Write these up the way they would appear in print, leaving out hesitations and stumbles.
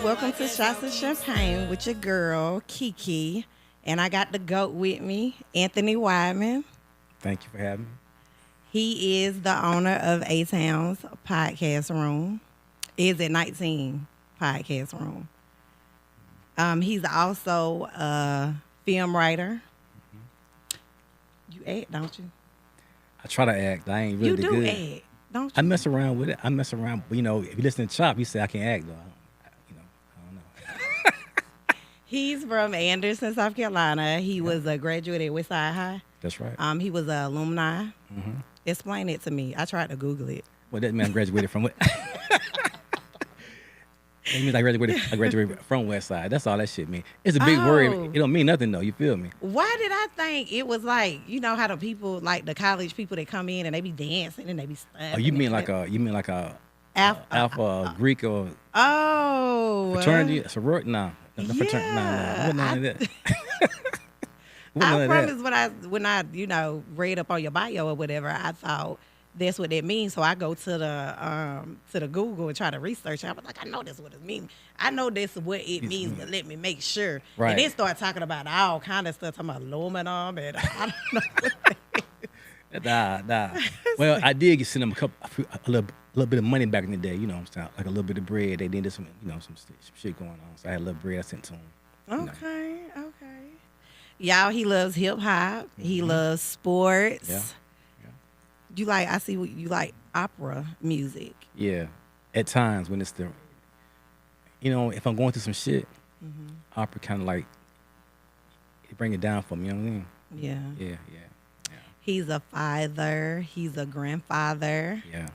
welcome to Shots of Champagne with your girl, KEKE. And I got the GOAT with me, Anthony Wideman. Thank you for having me. He is the owner of A-Town's podcast room. Is it 19 podcast room? He's also a film writer. You act, don't you? I try to act. I ain't really You do good. act, don't you? I mess around with it. I mess around. But, if you listen to Chop, you say I can act, though. I don't know. He's from Anderson, South Carolina. He was a graduate at Westside High. That's right. He was an alumni. Explain it to me. I tried to Google it. Well, that means I graduated from what? It means I graduated from West Side. That's all that shit mean. It's a big word. It don't mean nothing, though. You feel me? Why did I think it was like, you know how the people, like the college people that come in and they be dancing and they be stuff. Oh, you mean like a Alpha Greek or fraternity? Sorority? No. Fraternity. No. What none of that. I promise when I read up on your bio or whatever, I thought that's what that means. So I go to the Google and try to research. I was like, I know that's what it means. I know that's what it means, but let me make sure. Right. And then start talking about all kind of stuff, talking about aluminum and I don't know what that is. Nah. Well, I did send them a little bit of money back in the day. You know what I'm saying? Like a little bit of bread. They needed some shit going on. So I had a little bread I sent to them. Okay. Y'all, he loves hip hop. He loves sports. Yeah. I see you like opera music. Yeah. At times when it's if I'm going through some shit, opera kind of like, it bring it down for me. You know what I mean? Yeah. Yeah. He's a father. He's a grandfather. Yeah.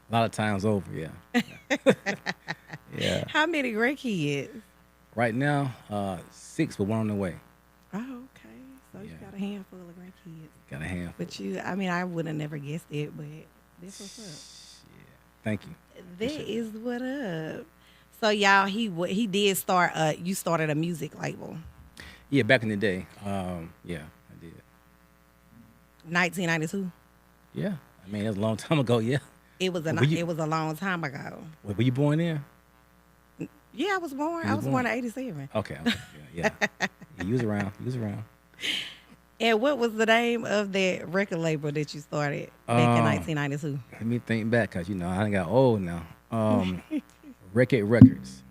A lot of times over, yeah. Yeah. How many great kids? Right now, 6, but 1 on the way. Oh, okay. So you got a handful of great kids. Got a handful. But I would have never guessed it, but this what's up. Yeah. Thank you. That is what up. So y'all, he did start. You started a music label. Yeah, back in the day. Yeah, I did. 1992. Yeah, I mean, that was a long time ago. Yeah. It was a long time ago. Were you born there? Yeah, I was born. I was born in '87. Okay. Yeah. You was around. And what was the name of that record label that you started back in 1992? Let me think back, cause I done got old now. Record Records.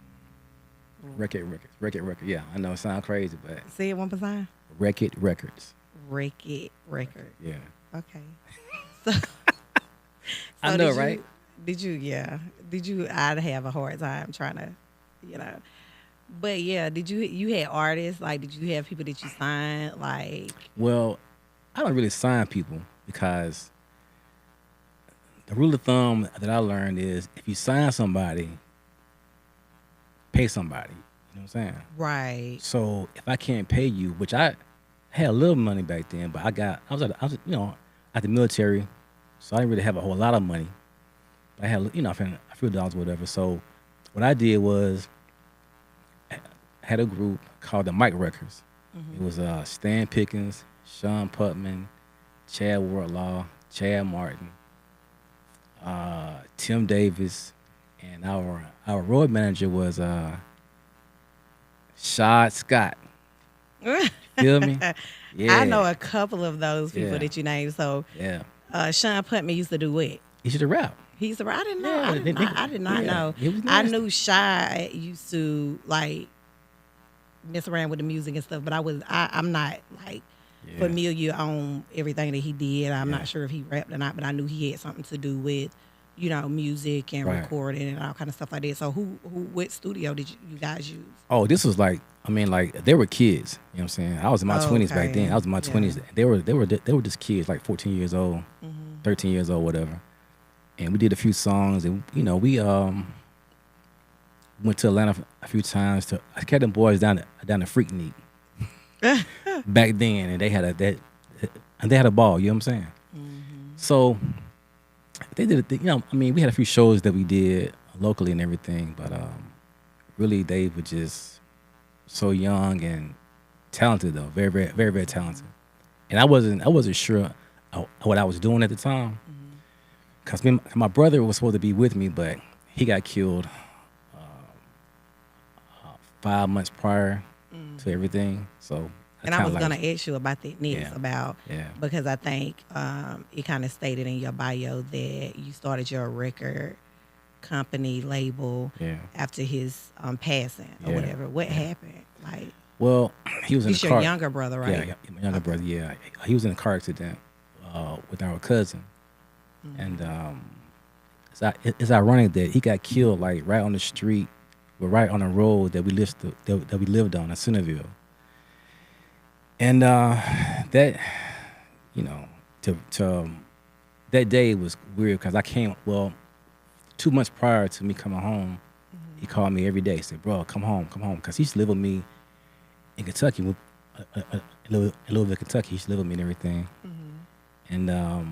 Record. Yeah, I know it sounds crazy, but say it one more time. Record Records. Record. Yeah. Okay. So I know, right? Did you? I'd have a hard time trying to, But yeah, you had artists, like, did you have people that you signed, like? Well, I don't really sign people because the rule of thumb that I learned is if you sign somebody, pay somebody. You know what I'm saying? Right. So if I can't pay you, which I had a little money back then, but I was at the military, so I didn't really have a whole lot of money. But I had a few dollars or whatever. So what I did was had a group called the Mike Records. It was Stan Pickens, Sean Putman, Chad Wardlaw, Chad Martin, Tim Davis, and our road manager was Shad Scott. Feel me? Yeah. I know a couple of those people that you named. So yeah. Sean Putman used to do what? He used to rap. He used to rap. I didn't know. Yeah, I did not know. Nice. I knew Shad used to like mess around with the music and stuff, but I'm not like familiar on everything that he did. I'm not sure if he rapped or not, but I knew he had something to do with, music and recording and all kind of stuff like that. So what studio did you guys use? Oh, this was like they were kids. You know what I'm saying? I was in my 20s back then. I was in my 20s. They were just kids, like 14 years old, 13 years old, whatever. And we did a few songs, and we went to Atlanta a few times. I kept them boys down to Freaknik back then, and they had a ball. You know what I'm saying? So they did we had a few shows that we did locally and everything, but really they were just so young and talented, though, very, very, very, very talented. And I wasn't sure what I was doing at the time. Because my brother was supposed to be with me, but he got killed 5 months prior to everything. So And I was gonna ask you about that next, yeah. because I think it kind of stated in your bio that you started your record company label after his passing or whatever. What happened? Like, well, he was in a your car. younger brother, right? Yeah, my younger brother. Yeah, he was in a car accident with our cousin, and it's ironic that he got killed like right on the street, but right on the road that we lived on in Centerville. And that, you know, that day was weird because I came, 2 months prior to me coming home, he called me every day. He said, bro, come home. Because he used to live with me in Kentucky, in Louisville, Kentucky. He used to live with me and everything. And I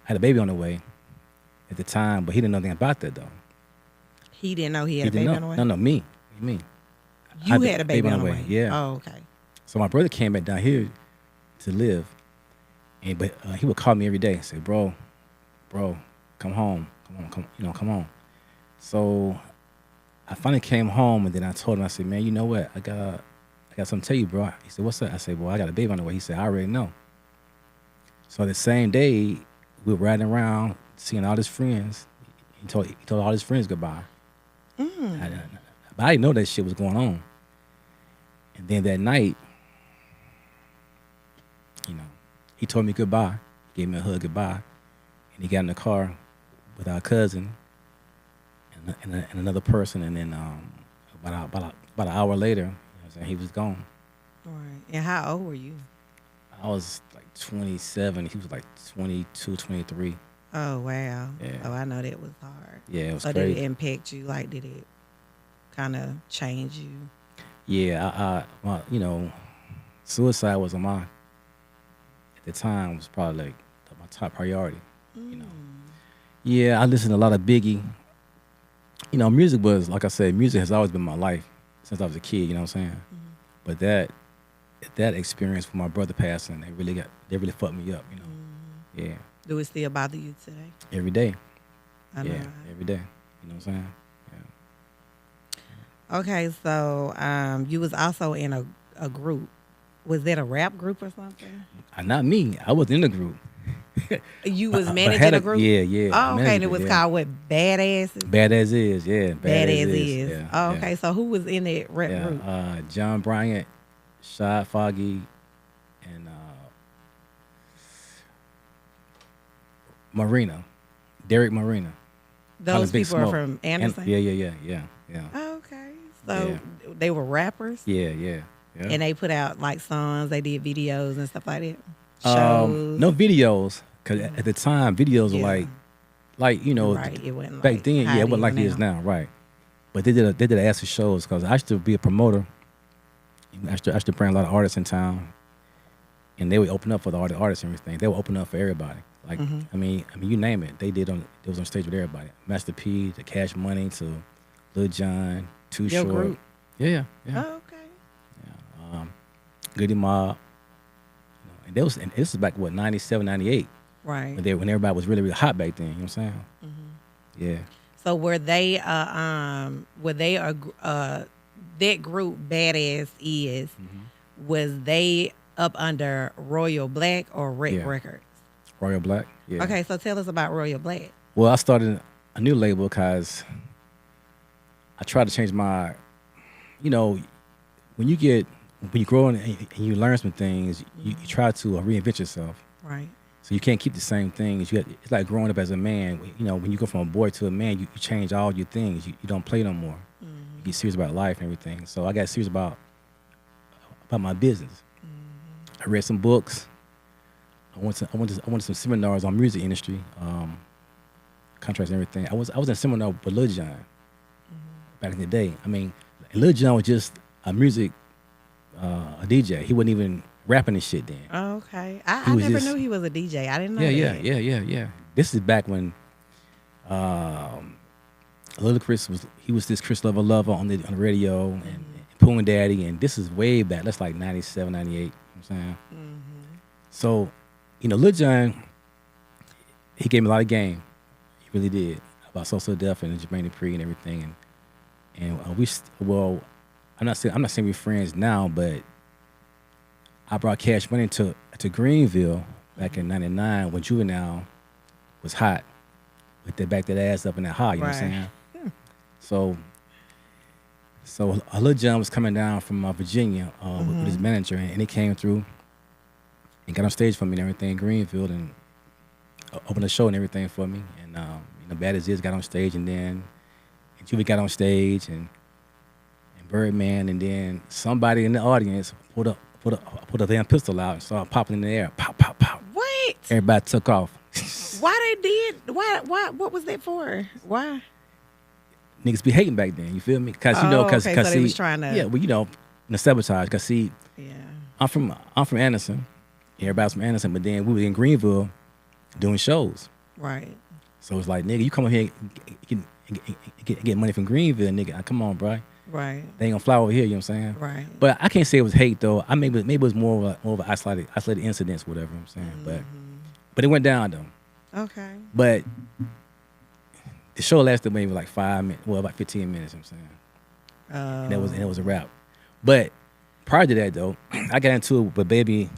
had a baby on the way at the time, but he didn't know anything about that, though. He didn't know he had a baby on the way? No, me. You had a baby on the way? Yeah. Oh, okay. So my brother came back down here to live, but he would call me every day and say, "Bro, come home, come on." So I finally came home, and then I told him, I said, "Man, you know what? I got something to tell you, bro." He said, "What's that?" I said, "Well, I got a baby on the way." He said, "I already know." So the same day, we were riding around, seeing all his friends. He told all his friends goodbye. But I didn't know that shit was going on. And then that night, he told me goodbye, gave me a hug goodbye, and he got in the car with our cousin and another person, and then about an hour later, he was gone. Right. And how old were you? I was like 27. He was like 22, 23. Oh, wow. Yeah. Oh, I know that was hard. Yeah, it was so crazy. Did it impact you? Like, did it kind of change you? Yeah, suicide was on my, at the time, was probably like my top priority, Yeah, I listened to a lot of Biggie. Music was, like I said, music has always been my life since I was a kid, you know what I'm saying? But that experience with my brother passing, they really fucked me up, Yeah. Do it still bother you today? Every day. I know. Yeah, every day. You know what I'm saying? Yeah. Okay, so you was also in a group. Was that a rap group or something? Not me. I was in the group. You was managing a group? Yeah. Oh, okay. And it was called what? Badasses? Badass Is, yeah. Badass Is. Yeah, oh, okay. Yeah. So who was in that rap group? John Bryant, Shad Foggy, and Derek Marina. Those people are from Anderson? Yeah. Oh, okay. So they were rappers? Yeah. And they put out like songs, they did videos and stuff like that? Shows? No videos, because at the time, videos were like right. It wasn't back like then, it wasn't like it is now, right. But they did acid shows, because I used to be a promoter. I used to bring a lot of artists in town, and they would open up for the artists and everything. They would open up for everybody. Like, I mean, you name it. They was on stage with everybody. Master P, to Cash Money, to Lil Jon, Too Short. Group? Yeah. Oh, okay. Goody Mob. And this is back, 97, 98. Right. When everybody was really, really hot back then. You know what I'm saying? Yeah. So were they that group Badass Is, was they up under Royal Black or Rec Records? Royal Black, yeah. Okay, so tell us about Royal Black. Well, I started a new label because I tried to change my, when you grow and you learn some things, you try to reinvent yourself. Right. So you can't keep the same things. It's like growing up as a man. When you go from a boy to a man, you change all your things. You don't play no more. You get serious about life and everything. So I got serious about my business. I read some books. I went to some seminars on music industry, contracts and everything. I was in a seminar with Lil Jon back in the day. I mean, Lil Jon was just a music a DJ. He wasn't even rapping and shit then. Oh, okay. I never knew he was a DJ. I didn't know that. Yeah. This is back when Ludacris was this Chris Lover on the radio and Pooh and Daddy, and this is way back. That's like 97, 98. You know what I'm saying? So, Lil Jon, he gave me a lot of game. He really did, about social death and Jermaine Dupri and everything. And I'm not saying we're friends now, but I brought Cash Money to Greenville back in '99 when Juvenile was hot. With that back that ass up in that hot, you know what I'm saying? So a little John was coming down from Virginia with his manager, and he came through and got on stage for me and everything in Greenville and opened the show and everything for me. And Bad As Is got on stage, and then Juvie got on stage, and Birdman, and then somebody in the audience put a damn pistol out and started popping in the air. Pop, pop, pop. What? Everybody took off. Why they did? Why? What was that for? Why? Niggas be hating back then. You feel me? Cause so they was trying to. Yeah, well, the sabotage. Cause see, yeah, I'm from Anderson. Everybody's from Anderson, but then we were in Greenville doing shows. Right. So it's like, nigga, you come over here and get money from Greenville, nigga. Come on, bro. Right. They ain't gonna fly over here. You know what I'm saying? Right. But I can't say it was hate though. Maybe it was more of an isolated incidents, whatever. I'm saying, but it went down though. Okay. But the show lasted maybe like 5 minutes, well, about 15 minutes. You know what I'm saying, and it was a wrap. But prior to that though, I got into it with Baby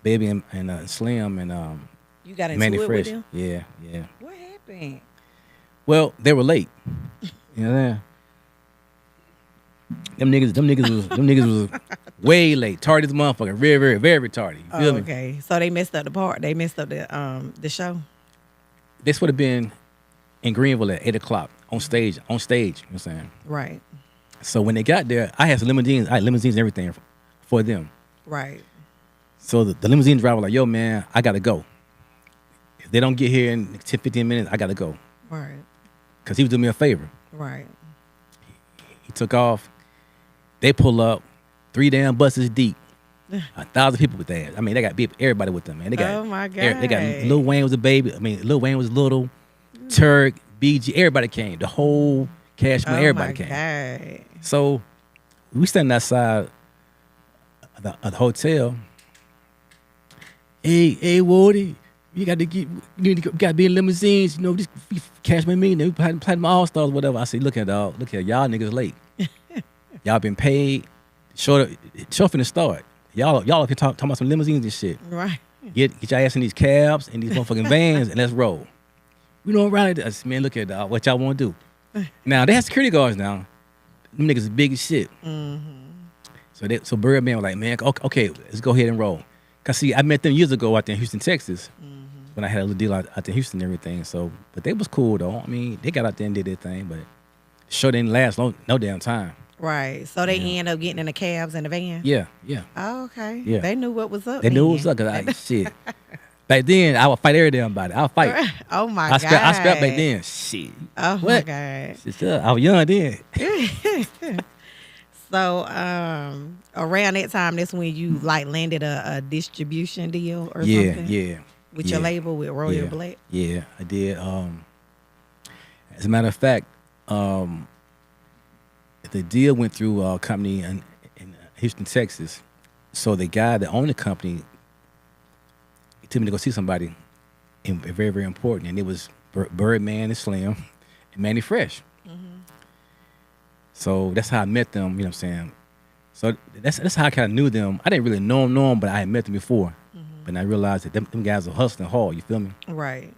and Slim and you got into Manny it Fresh. with him? Yeah. What happened? Well, they were late. You know what I'm saying? Them niggas was way late. Tardy as a motherfucker. Very, very, very tardy. You feel me? Okay. So they messed up the part. They messed up the show. This would have been in Greenville at 8 o'clock on stage. You know what I'm saying? Right. So when they got there, I had some limousines. I had limousines and everything for them. Right. So the limousine driver was like, yo, man, I got to go. If they don't get here in 10, 15 minutes, I got to go. Right. Because he was doing me a favor. Right. He took off. They pull up 3 damn buses deep. 1,000 people with that. I mean, they got everybody with them, man. They got, oh my God. They got Lil Wayne was a baby. I mean, Lil Wayne was little. Turk, BG, everybody came. The whole Cash Money, everybody came. God. So we standing outside of the hotel. Hey, Woody, you got to be in limousines. You know, this Cash Money, and we playing my All Stars, whatever. I say, look at y'all niggas late. Y'all been paid. Show finna start. Y'all up here talking about some limousines and shit. Right. Get your ass in these cabs and these motherfucking vans and let's roll. We don't ride it. I said, man, look at dog. What y'all want to do? Now they have security guards now. Them niggas is big as shit. Mm-hmm. So Birdman was like, man, okay, let's go ahead and roll. Cause see, I met them years ago out there in Houston, Texas, when I had a little deal out there in Houston and everything. So, but they was cool though. I mean, they got out there and did their thing, but the show didn't last no damn time. Right. So they end up getting in the cabs and the van? Yeah. Oh, okay. Yeah. They knew what was up. They knew what was up. Cause like, shit. Back then, I would fight every damn body. I'll fight. Oh my God. I scrapped back then. Shit. Oh my God. I was young then. So around that time, that's when you like landed a distribution deal or something? Yeah. With your label with Royal Black? Yeah, I did. As a matter of fact, the deal went through a company in Houston, Texas. So the guy that owned the company, he took me to go see somebody very, very important. And it was Birdman and Slim and Manny Fresh. Mm-hmm. So that's how I met them, you know what I'm saying? So that's how I kind of knew them. I didn't really know them, but I had met them before. Mm-hmm. But I realized that them guys were hustling hard, you feel me? Right.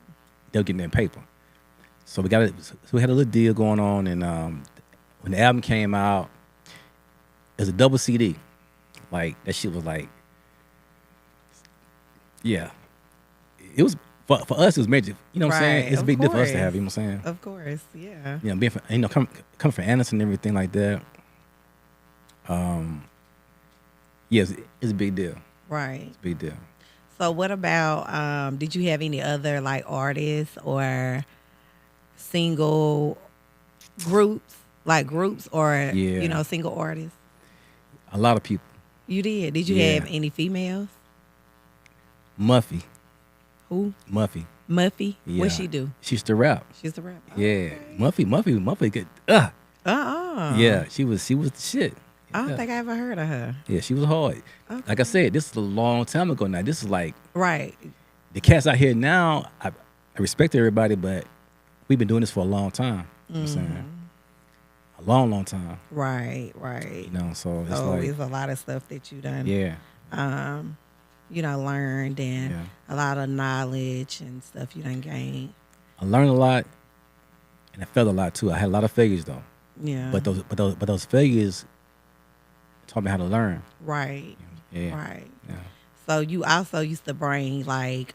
They were getting their paper. So we had a little deal going on, and when the album came out, it was a double CD. Like, that shit was like, yeah. It was, for us, it was major. You know what I'm saying? It's a big deal for us to have, you know what I'm saying? Of course, yeah. You know, being from, coming from Anderson and everything like that. Yeah, it's a big deal. Right. It's a big deal. So what about, did you have any other like artists or single groups or, you know, single artists? A lot of people. You did? Did you have any females? Muffy. Who? Muffy. Yeah. What she do? She used to rap. She used to rap. Yeah. Okay. Muffy good. Yeah, she was the shit. I don't think I ever heard of her. Yeah, she was hard. Okay. Like I said, this is a long time ago now. This is like the cats out here now. I respect everybody, but we've been doing this for a long time. You know what I'm a long, long time. Right. You know, so it's So like, it's a lot of stuff that you done, yeah, learned, and yeah. a lot of knowledge and stuff you done gained. I learned a lot, and I felt a lot too. I had a lot of failures though, Yeah. but those failures taught me how to learn. Right. Yeah, Right. yeah, So you also used to bring like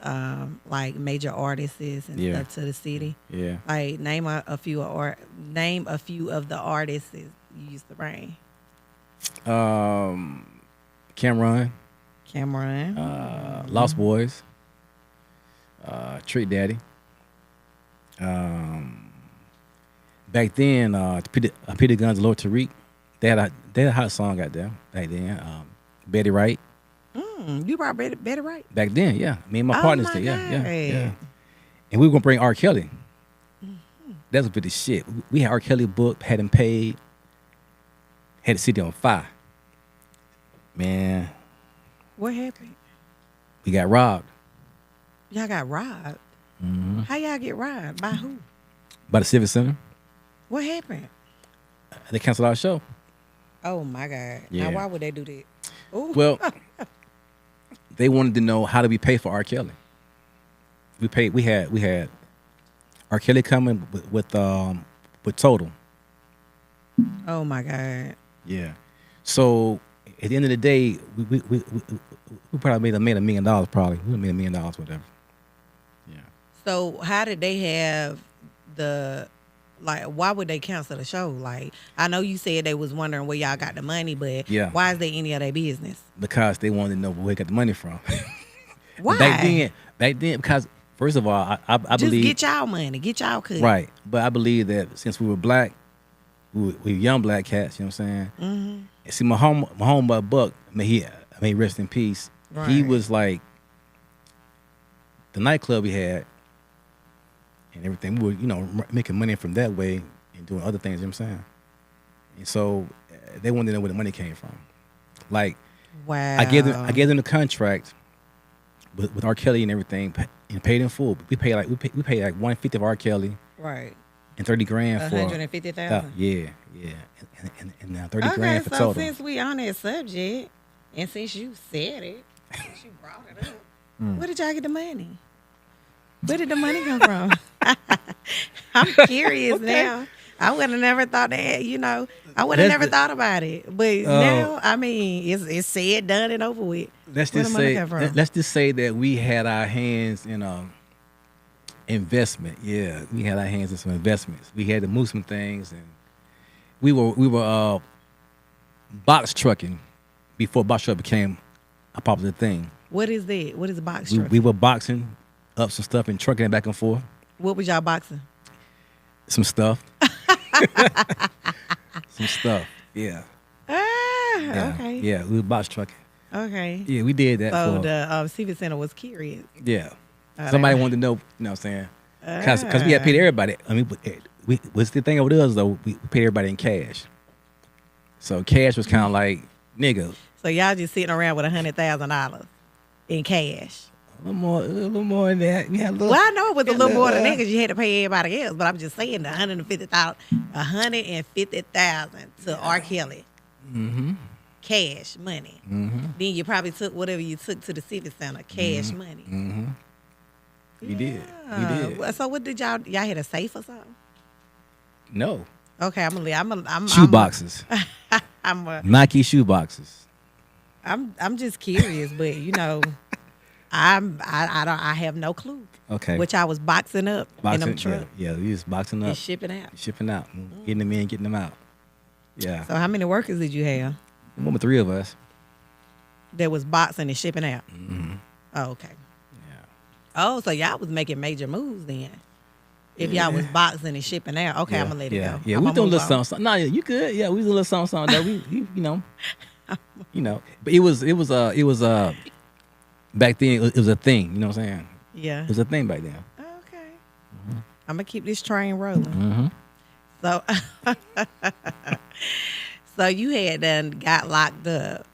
major artists and Yeah. stuff to the city. yeah. Like name a few of the artists that you used to bring. Cameron, Cameron. Lost Boys, Trick Daddy. Back then, Peter Guns, Lord Tariq, they had a hot song out there back then. Betty Wright. You brought Betty Wright. Back then, yeah. Me and my Oh partners my did, yeah. God. And we were gonna bring R. Kelly. That was pretty shit. We had R. Kelly booked, had him paid, had the city on fire. Man, What happened? we got robbed Y'all got robbed. How y'all get robbed? By who? by the Civic Center. What happened? They canceled our show. Oh my God. Yeah. Now why would they do that? Ooh. Well, they wanted to know how do we pay for R. Kelly. We had R. Kelly coming with Total. Oh my God. Yeah. So at the end of the day, we probably made $1 million probably. We made $1 million, whatever. Yeah. So how did they have why would they cancel the show? Like, I know you said they was wondering where y'all got the money, but Yeah. why is there any of their business? Because they wanted to know where we got the money from. Why? Back then, because first of all, I Just believe get y'all money, get y'all cut. right, but I believe that since we were black, we were young black cats. You know what I'm saying? Mm-hmm. And see, my homeboy Buck, may he rest in peace. Right. He was like the nightclub we had and everything. We were making money from that way and doing other things. You know what I'm saying? And so they wanted to know where the money came from. Like, Wow. I gave them the contract with R. Kelly and everything, and paid in full. We paid like $150 of R. Kelly Right. and $30,000 for $150,000. yeah, and now $30,000 for so Total. since we on that subject, and since you said it, since you brought it up, where did y'all get the money? Where did the money come from? I'm curious now. I would have never thought that, I would have never thought about it. But now, I mean, it's said, done, and over with. Let's Where just the money say come from? let's just say that we had our hands in investment. Yeah, we had our hands in some investments. We had to move some things, and we were box trucking before box truck became a popular thing. What is that? What is a box We, truck? we were boxing up some stuff and trucking it back and forth. What was y'all boxing? Some stuff. Some stuff. Yeah. Yeah. Okay. Yeah, we were box trucking. Okay. Yeah, we did that. So for, the Civic Center was curious. yeah. Oh, Somebody they- wanted to know, you know what I'm saying? Because we had paid everybody. I mean, what's the thing with us, though? We paid everybody in cash. So cash was kind of like, nigga, So y'all just sitting around with $100,000 in cash. a little more than that. We had a little. Well, I know it was a little more than that because you had to pay everybody else, but I'm just saying the $150,000 to R. Kelly. Mm-hmm. Cash money. Mm-hmm. Then you probably took whatever you took to the Civic Center, cash money. Mm-hmm. We did. We Yeah. did. So what did y'all had a safe or something? No. Okay, I'm Shoe boxes. I'm Nike shoe boxes. just curious, but I have no clue. Okay. Which I was boxing up in them trucks Yeah, we was boxing up. and shipping out. Shipping out. Getting them in, getting them out. Yeah. So how many workers did you have One with 3 of us. that was boxing and shipping out? Mm-hmm. Oh, okay. Yeah. Oh, so y'all was making major moves then. If y'all was boxing and shipping out, okay, I'm gonna let it go. Yeah, I'ma we doing a move little on. something. No, you good. Yeah, we was a little something that But it was back then. It was a thing. You know what I'm saying? Yeah. It was a thing back then. Okay. I'm gonna keep this train rolling. Mm-hmm. So, so you had done got locked up.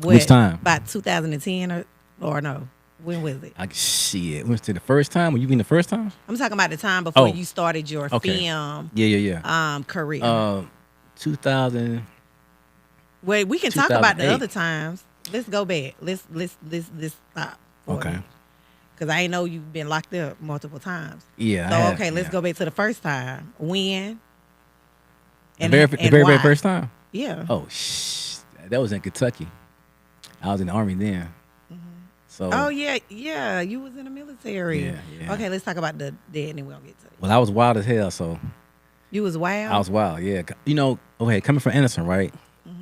Which time? About 2010 or no? When was it? Shit. Went to the first time? When you mean the first time? I'm talking about the time before Oh. you started your Okay. film Yeah. career. 2000. Wait, we can talk about the 2008. other times. Let's go back. Let's stop. Okay. Because I know you've been locked up multiple times. Yeah. So I had- okay, let's yeah. go back to the first time. When? The very why? first time? Yeah. Oh, that was in Kentucky. I was in the Army then. So. Oh yeah. You was in the military. Yeah. Okay, let's talk about the dead, and then we'll get to it. Well, I was wild as hell, so. You was wild. I was wild, yeah. You know, okay, coming from Anderson, right?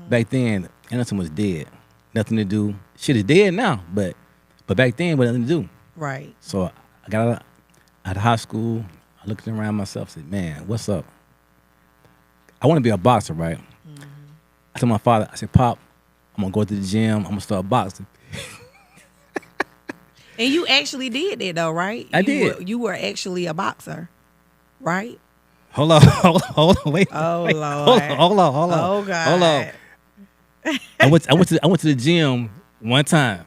Back then, Anderson was dead. Nothing to do. Shit is dead now, but back then, was nothing to do. Right. So I got out of high school. I looked around myself, said, "Man, what's up? I want to be a boxer, right?" I told my father, I said, "Pop, I'm gonna go to the gym. I'm gonna start boxing." And you actually did that though, right? I did. You were actually a boxer, right? Hold on, wait. Oh wait, Lord. Hold on. Oh God. Hold on. I went to the gym one time.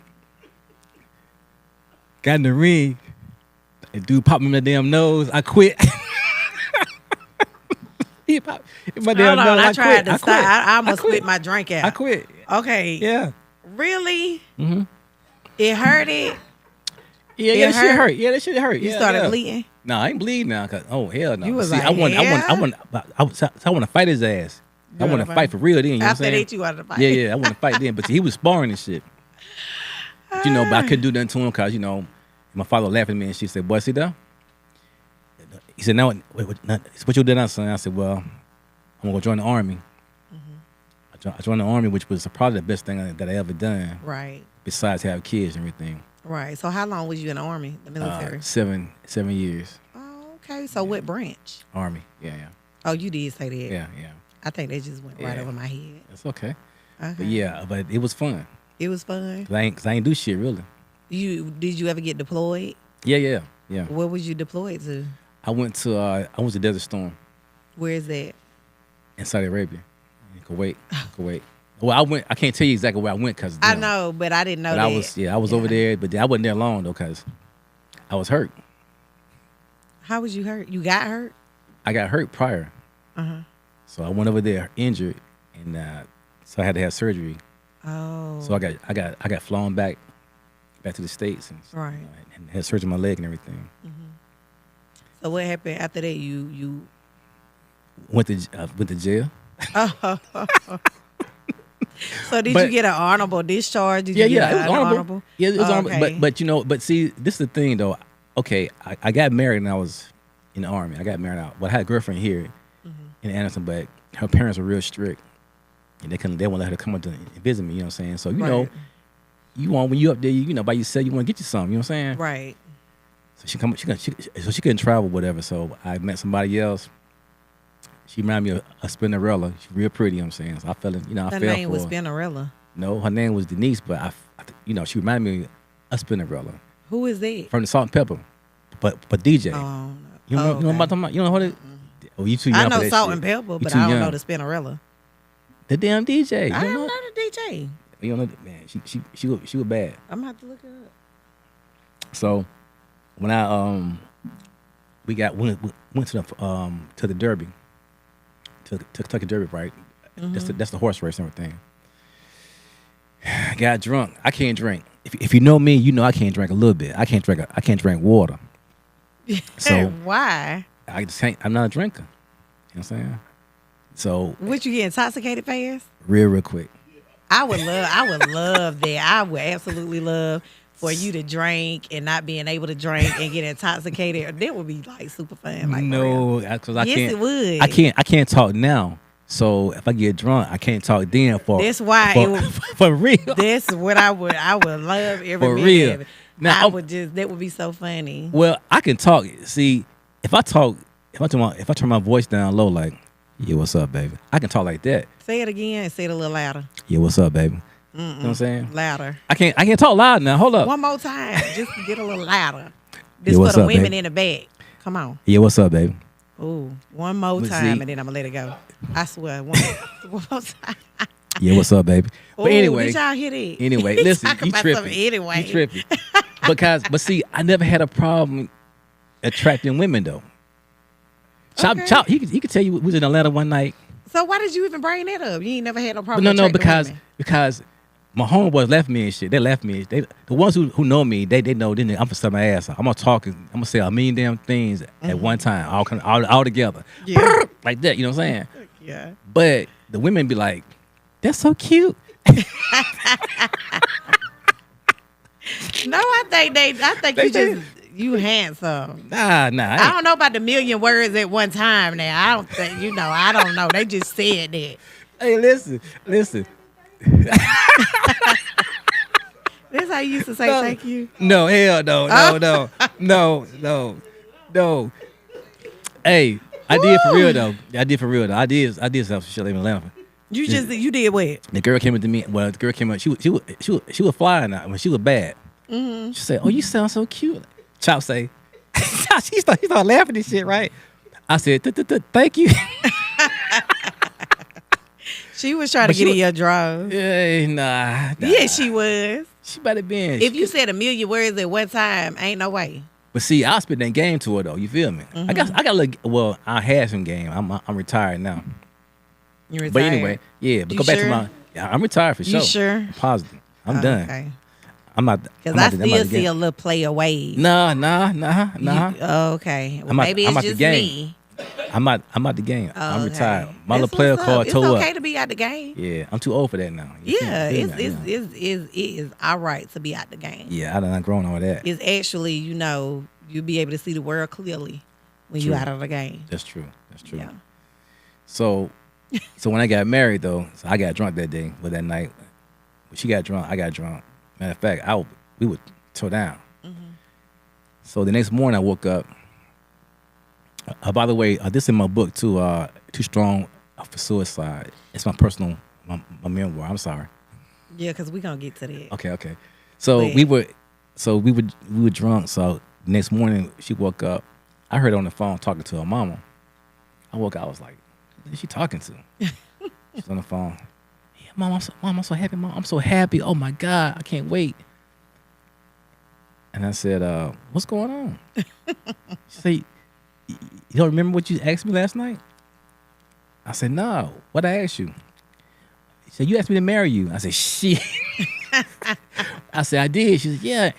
Got in the ring. The dude popped me in the damn nose. I quit. He popped in my damn Hold on, nose. I tried to quit. stop. I almost quit. spit my drink out. I quit. Okay. Yeah. Really? Mm-hmm. It hurted. Yeah, that shit hurt. Yeah, that shit hurt. You Yeah, started yeah. bleeding. No, I ain't bleeding now. Cause hell no. You was See, like, I want yeah? to fight his ass. I want to fight for real then. You know After what I'm saying? that, you wanted to fight. Yeah, I want to fight then. But see, he was sparring and shit. But, but I couldn't do nothing to him because, my father laughed at me and she said, "Boy, see that?" He said, "Now, what you did now, son?" I said, "Well, I'm going to join the Army." I joined the Army, which was probably the best thing that I ever done. Right. Besides have kids and everything. Right. So how long was you in the Army, the military? 7 years. Oh, okay. So what branch? Army. Yeah. Oh, you did say that. Yeah. I think that just went right Yeah. over my head. It's okay. Okay. But yeah, but it was fun. It was fun. Cause I ain't do shit really. Did you ever get deployed? Yeah. Where was you deployed to? I went to Desert Storm Where is that? in Saudi Arabia, in Kuwait. Well, I can't tell you exactly where I went because I know, but I didn't know but that. I was over there, but I wasn't there long though because I was hurt. How was you hurt? You got hurt? I got hurt prior, so I went over there injured, and so I had to have surgery. Oh. So I got flown back to the States and Right. and had surgery on my leg and everything. So what happened after that? You Went to jail. So did But- you get an honorable discharge? Did Yeah, you get it was an honorable. Yeah, it was honorable. Okay. But see, this is the thing though. Okay, I got married when I was in the Army. I got married out. But I had a girlfriend here in Anderson, but her parents were real strict, and they won't let her come up to visit me. You know what I'm saying? So Right. you want when you up there, by yourself, you want to get you something. You know what I'm saying? Right. So she couldn't travel, whatever. So I met somebody else. She reminded me of a Spinnerella. She's real pretty. You know what I'm saying? So I fell in. I Her fell name for was her. Spinnerella. No, her name was Denise, but she reminded me of a Spinnerella Who is that? from the Salt and Pepper, but DJ. Oh, no. You know, Oh, you know okay. about them? You know what it? Oh, you too young I for know that Salt shit. and Pepper, You but too I don't young. know the Spinnerella. The damn DJ. I You don't know? know the DJ. You know, man, she was bad. I'm gonna have to look her up. So when I went to the Derby, to Kentucky Derby, right? That's the horse race and everything. Got drunk. I can't drink. If you know me, you know I can't drink a little bit. I can't drink water. So Why? I just can't. I'm not a drinker. You know what I'm saying? So Would you get intoxicated fast? real quick. I would love that. I would absolutely love for you to drink and not being able to drink and get intoxicated. That would be like super fun. Like, for real. No, because I Yes, can't. it would. I can't talk now. So if I get drunk, I can't talk then for. That's why for, it would- for real. That's what I would love every For minute real. of it. Now, That would be so funny. Well, I can talk. See, if I turn my voice down low, like, yeah, what's up, baby? I can talk like that. Say it again and say it a little louder. Yeah, what's up, baby? You know what I'm saying? Louder. I can't talk loud now. Hold up. One more time. Just to get a little louder. This Yeah, for what's the up, women baby? in the back. Come on. Yeah, what's up, baby? Ooh. One more But time see- and then I'm gonna let it go. I swear. One more time. Yeah, what's up, baby? But Ooh, anyway, did y'all hear that? anyway, He listen, talk you about tripping. something anyway. You tripping. But see, I never had a problem attracting women though. Chop, Okay. Chop, he could tell you we was in Atlanta one night. So why did you even bring that up? You ain't never had no But problem. no, attracting because my homeboys left me and shit. They left me. The ones who know me, they know. Then I'm gonna set my ass off. I'm gonna say a million damn things at one time, all together, Yeah. like that. You know what I'm saying? women. Yeah. But the women be like, "That's so cute." No, I think you handsome. Nah. I don't know about the million words at one time now. I don't think, I don't know. They just said that. Hey, listen. That's how you used to say No. thank you. No, hell no. Hey, I did for real though. I did some shit in Atlanta. You did what? The girl came up to me. Well, the girl came up. She was flying out when she was bad. Mm-hmm. She said, "Oh, you sound so cute." Chop say, he started laughing and shit, right? I said, "Thank you." She was trying to get in your drawers. Yeah, nah. Yeah, she was. She better been. If you said a million words at one time, ain't no way. But see, I spit that game to her though. You feel me? I got a little. Well, I had some game. I'm retired now. You retired? But anyway, yeah. But You go back to sure? my. Yeah, I'm retired for You sure. sure? I'm positive. I'm done. Okay. I'm not. Because I still see a little play away. Nah. Okay. Well, I'm out- maybe I'm it's out the just game. me. I'm out the game. I'm Okay. retired. My That's little player what's up. card tore It's up. okay to be out the game. Yeah, I'm too old for that now. You Yeah, feel me? it is all right to be out the game. Yeah, I done grown all that. It's actually, you'll be able to see the world clearly when True. you're out of the game. That's true. Yeah. So when I got married though, so I got drunk that day. But that night, when she got drunk, I got drunk. Matter of fact, we would tore down. So the next morning I woke up. By the way, this is in my book too. Too Strong for Suicide. It's my personal my memoir. I'm sorry. Yeah, because we're going to get to that. Okay. So we were drunk. So next morning she woke up. I heard her on the phone talking to her mama. I woke up. I was like, "Who is she talking to?" She's on the phone. Yeah, mom, I'm so happy. Mom, I'm so happy. Oh my God, I can't wait. And I said, "What's going on?" She said, "You don't remember what you asked me last night?" I said, "No. What I asked you?" She said, "You asked me to marry you." I said, "Shit." I said, "I did." She said, "Yeah."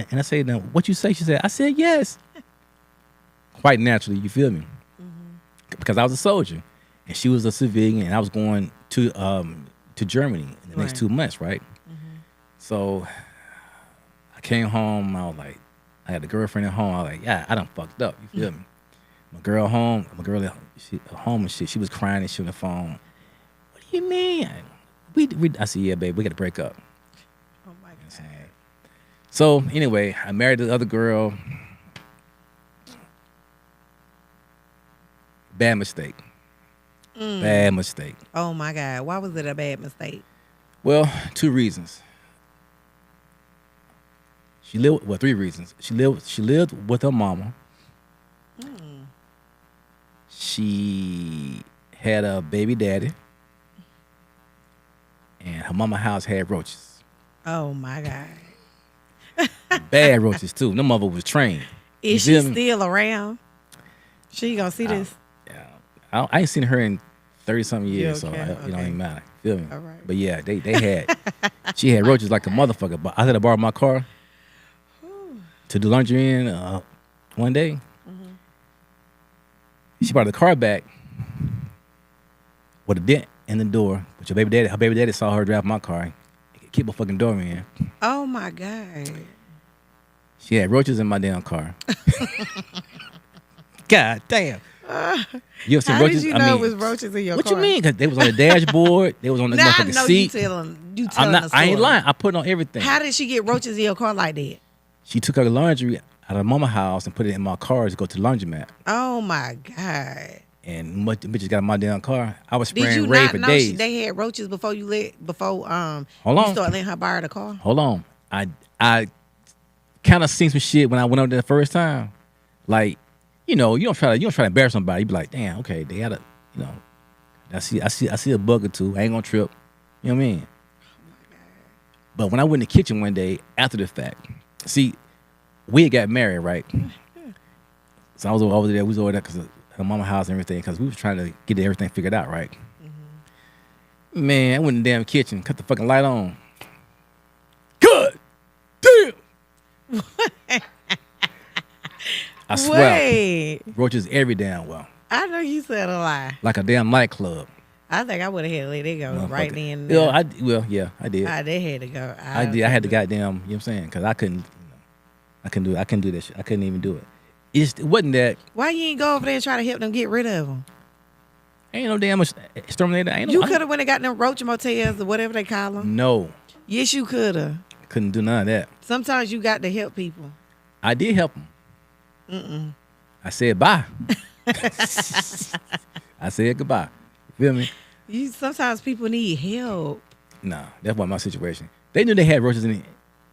And I said, "No, what you say?" She said, "I said yes." Quite naturally, you feel me? Because I was a soldier, and she was a civilian, and I was going to Germany in the next 2 months, right? So I came home. I was like, I had a girlfriend at home. I was like, yeah, I done fucked up. You feel me? My girl home and shit. She was crying and shit on the phone. What do you mean? I said, yeah, babe, we got to break up. Oh, my God. So anyway, I married the other girl. Bad mistake. Bad mistake. Oh, my God. Why was it a bad mistake? Well, 2 reasons. Three reasons. She lived with her mama. She had a baby daddy. And her mama house had roaches. Oh, my God. Bad roaches, too. No mother was trained. Is she still around? She gonna see this? I ain't seen her in 30-something years, okay? so it don't even matter. Feel me? All right. But yeah, they had, she had roaches like a motherfucker. But I had to borrow my car to do laundry in one day. She brought the car back with a dent in the door. Which her baby daddy saw her drive my car, keep a fucking door in. Oh my God. She had roaches in my damn car. God damn. You ever seen How roaches? did you know it was roaches in your what car? you mean? Because they was on the dashboard. They was on the Nah, I motherfucking know seat. you telling the I ain't story. lying. I put it on everything. How did she get roaches in your car like that? She took her laundry out of mama house and put it in my car to go to the laundromat. Oh my God. And bitches got in my damn car. I was Did spraying you Ray not for know days. they had roaches before you Hold on. start letting her borrow the car? Hold on. I kind of seen some shit when I went over there the first time. Like, you don't try to embarrass somebody. You be like, damn, okay, they got a, I see a bug or two. I ain't gonna trip. You know what I mean? But when I went in the kitchen one day after the fact, see, we had got married, right? So I was over there. We was over there because of her mama's house and everything, because we was trying to get everything figured out, right? Man, I went in the damn kitchen, cut the fucking light on. Good damn. I swear, Wait. roaches every damn well, I know you said a lie. like a damn nightclub. I think I would have had to let it go right then. Yeah, I did. They had to go. I did. I had to goddamn, you know what I'm saying? Because I couldn't do that shit. I couldn't even do it. It wasn't that. Why you ain't go over there and try to help them get rid of them? Ain't no damn exterminator. Ain't no. You could have went and got them roach motels or whatever they call them. No. Yes, you could have. Couldn't do none of that. Sometimes you got to help people. I did help them. I said bye. I said goodbye. You feel me? Sometimes people need help. Nah, that wasn't my situation. They knew they had roaches in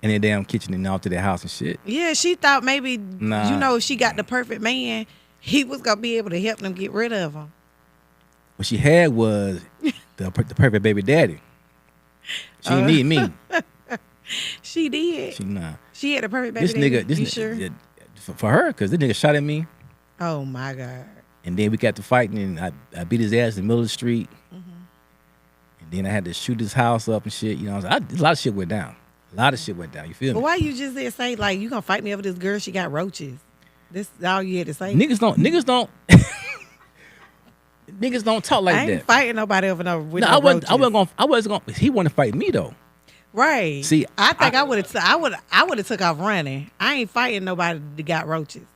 their damn kitchen and all to their house and shit. Yeah, she thought maybe, Nah. if she got the perfect man, he was going to be able to help them get rid of them. What she had was the perfect baby daddy. She didn't need me. She did. She had the perfect baby daddy. You sure? For her, because this nigga shot at me. Oh, my God. And then we got to fighting, and I beat his ass in the middle of the street. And then I had to shoot his house up and shit. You know, a lot of shit went down. You feel me? But why you just didn't say, like, you gonna fight me over this girl? She got roaches. This is all you had to say. Niggas don't niggas don't talk like that. I ain't fighting nobody over no roaches. I wasn't gonna. He wanted to fight me though. Right. See, I think I would have took off running. I ain't fighting nobody that got roaches.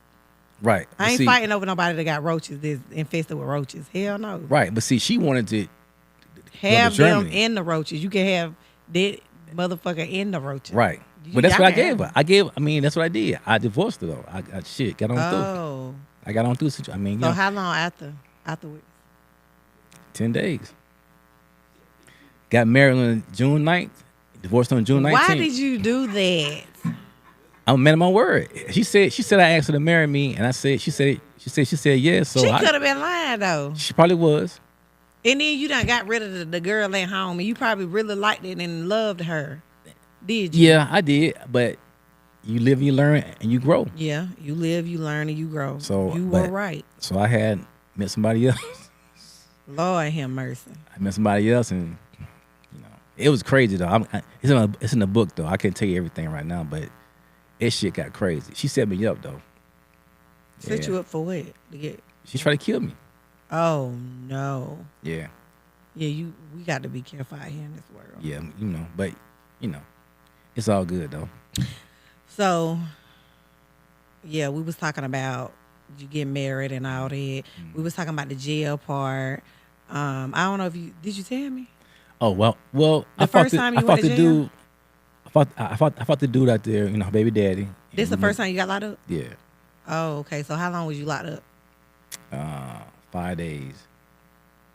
Right. I ain't fighting over nobody that got roaches that's infested with roaches. Hell no. Right. But see, she wanted to have them in the roaches. You can have that motherfucker in the roaches. Right. But that's what I gave her. That's what I did. I divorced her though. I got on through. I got on through. So how long afterwards? 10 days. Got married on June 9th. Divorced on June 19th. Why did you do that? I'm a man of my word. She said I asked her to marry me, and she said yes. So she could have been lying though. She probably was. And then you done got rid of the girl at home, and you probably really liked it and loved her. Did you? Yeah, I did. But you live, you learn, and you grow. Yeah, you live, you learn, and you grow. So you were right. So I had met somebody else. Lord have mercy. I met somebody else, and it was crazy though. It's in the book though. I can't tell you everything right now, but it shit got crazy. She set me up though. Set you up for what? She tried to kill me. Oh no. Yeah. Yeah, we got to be careful out here in this world. Yeah, but it's all good though. So, yeah, we was talking about you get married and all that. We was talking about the jail part. I don't know if did you tell me? Oh well. I fought the dude. I fought the dude out there. Baby daddy. This the first time you got locked up? Yeah. Oh, okay. So how long was you locked up? 5 days.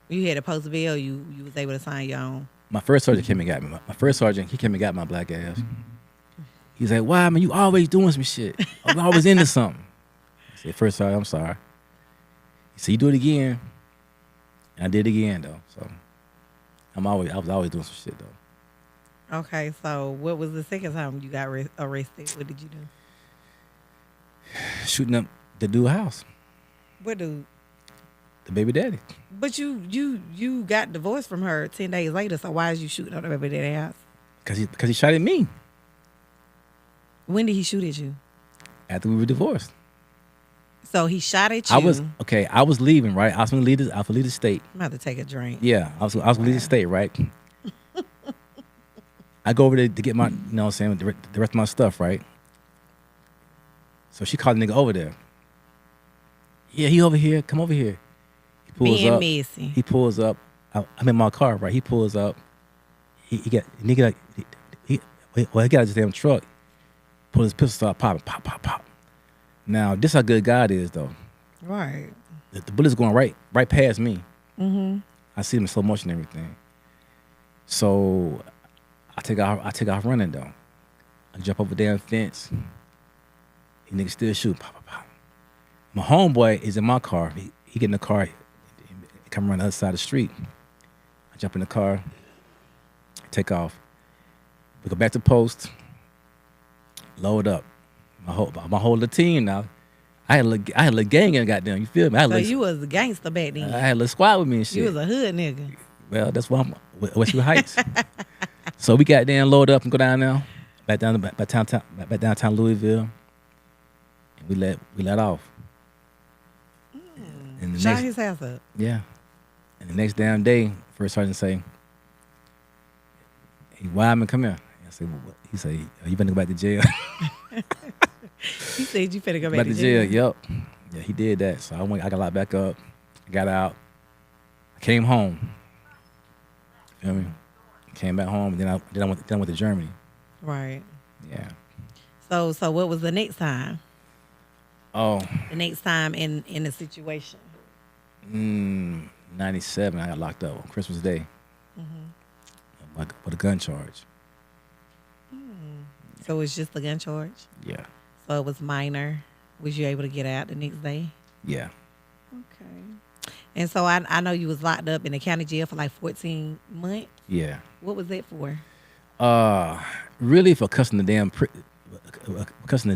You had a post bail. You was able to sign your own. My first sergeant came and got me. My first sergeant, he came and got my black ass. He's like, "Why, man? You always doing some shit. I'm always into something." I said, "First sergeant, I'm sorry." He said, "You do it again." And I did it again though. So I was always doing some shit though. Okay, so what was the second time you got arrested? What did you do? Shooting up the dude's house. What dude? The baby daddy. But you got divorced from her 10 days later, so why is you shooting up the baby daddy house? Because he shot at me. When did he shoot at you? After we were divorced. So he shot at you. I was leaving, right? I was gonna leave the state. I'm about to take a drink. Yeah, I was gonna leave the state, right? I go over there to get my, the rest of my stuff, right? So she called the nigga over there. Yeah, he over here. Come over here. He pulls up. Messy. He pulls up. I'm in my car, right? He pulls up. He got his damn truck. Pull his pistol, start popping, pop, pop, pop. Now this how good God is, though. Right. The bullet's going right past me. Mm-hmm. I see him in slow motion and everything. So I take off running though. I jump over the damn fence. The nigga still shoot. Pop, pop, pop. My homeboy is in my car. He get in the car. He come around the other side of the street. I jump in the car. take off. We go back to post, load up. My whole little team now. I had a little gang in goddamn. You feel me? So you was a gangster back then. I had a little squad with me and shit. You was a hood nigga. Well, that's why I'm Westwood Heights. So we got down, load up, and go down now, back downtown Louisville, and we let off. And the Shot his house up. Yeah. And the next damn day, first sergeant say, "Hey, WIDEMAN, come here." I said, "What?" He said, "Are you finna go back to jail?" He said you finna go back to jail. Yep. Yeah, he did that. So I got locked back up. I got out. I came home. Feel me? Came back home, and then I went to Germany. Right. Yeah. So what was the next time? Oh. The next time in the situation. 97. I got locked up on Christmas Day. With a gun charge. So it's just a gun charge? Yeah. So it was minor. Was you able to get out the next day? Yeah. Okay. And so I know you was locked up in the county jail for like 14 months. Yeah. What was that for? Really for cussing the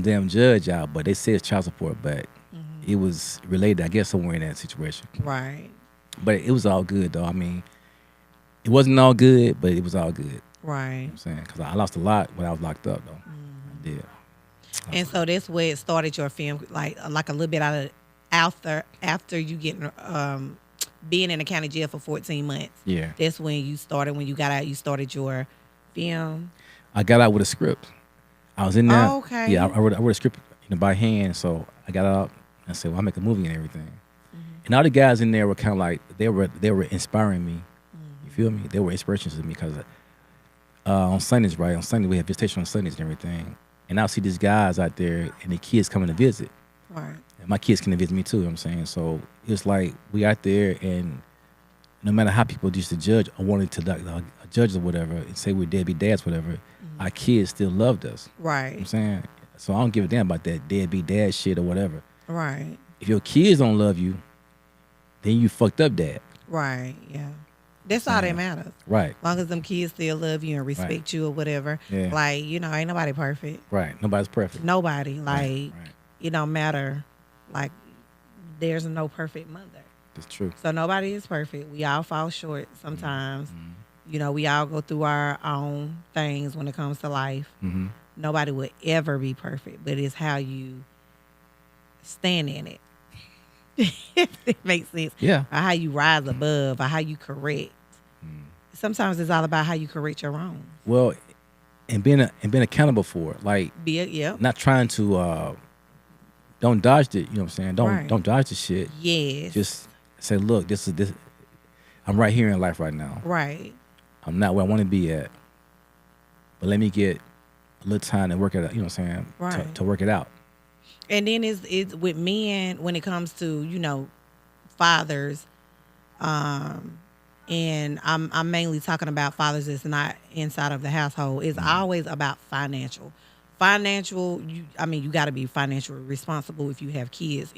damn judge out, but they said it's child support, but it was related, I guess, somewhere in that situation. Right. But it was all good, though. I mean, it wasn't all good, but it was all good. Right. You know what I'm saying? Because I lost a lot when I was locked up, though. I did. And so that's where it started your film, like a little bit after you getting being in the county jail for 14 months. Yeah. That's when you got out, you started your film. I got out with a script. I was in there. Oh, okay. Yeah, I wrote a script, by hand. So I got out and I said, well, I'll make a movie and everything. And all the guys in there were kind of like, they were inspiring me. You feel me? They were inspirations to me because on Sundays, right? On Sunday, we have visitation on Sundays and everything. And I'll see these guys out there and the kids coming to visit. Right. And my kids can visit me too, you know what I'm saying? So it's like we out there, and no matter how people used to judge or wanted to judge or whatever and say we're deadbeat dads, whatever, our kids still loved us. Right. You know what I'm saying? So I don't give a damn about that deadbeat dad shit or whatever. Right. If your kids don't love you, then you fucked up dad. Right, yeah. That's all that matters. Right. As long as them kids still love you and respect you or whatever. Yeah. Like, ain't nobody perfect. Right. Nobody's perfect. Nobody. Like, right. It don't matter. Like, there's no perfect mother. That's true. So nobody is perfect. We all fall short sometimes. We all go through our own things when it comes to life. Nobody would ever be perfect, but it's how you stand in it. If it makes sense. Yeah. Or how you rise above, or how you correct. Sometimes it's all about how you correct your wrongs. Well, and being accountable for it. Like, not trying to don't dodge it, you know what I'm saying? Don't dodge the shit. Yes. Just say, look, this I'm right here in life right now. Right. I'm not where I want to be at. But let me get a little time to work it out, you know what I'm saying? Right. To work it out. And then it's with men when it comes to, fathers, and I'm mainly talking about fathers that's not inside of the household. It's always about financial. You got to be financially responsible if you have kids.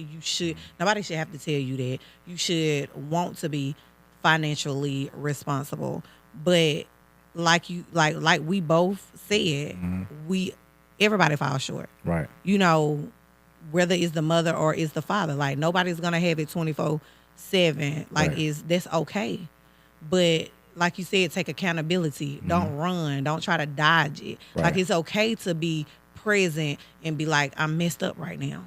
Nobody should have to tell you that. You should want to be financially responsible. But like we both said, everybody falls short. Right. Whether it's the mother or it's the father. Like, nobody's gonna have it 24/7. Like, right. That's okay. But like you said, take accountability. Don't run. Don't try to dodge it. Right. Like, it's okay to be present and be like, I'm messed up right now.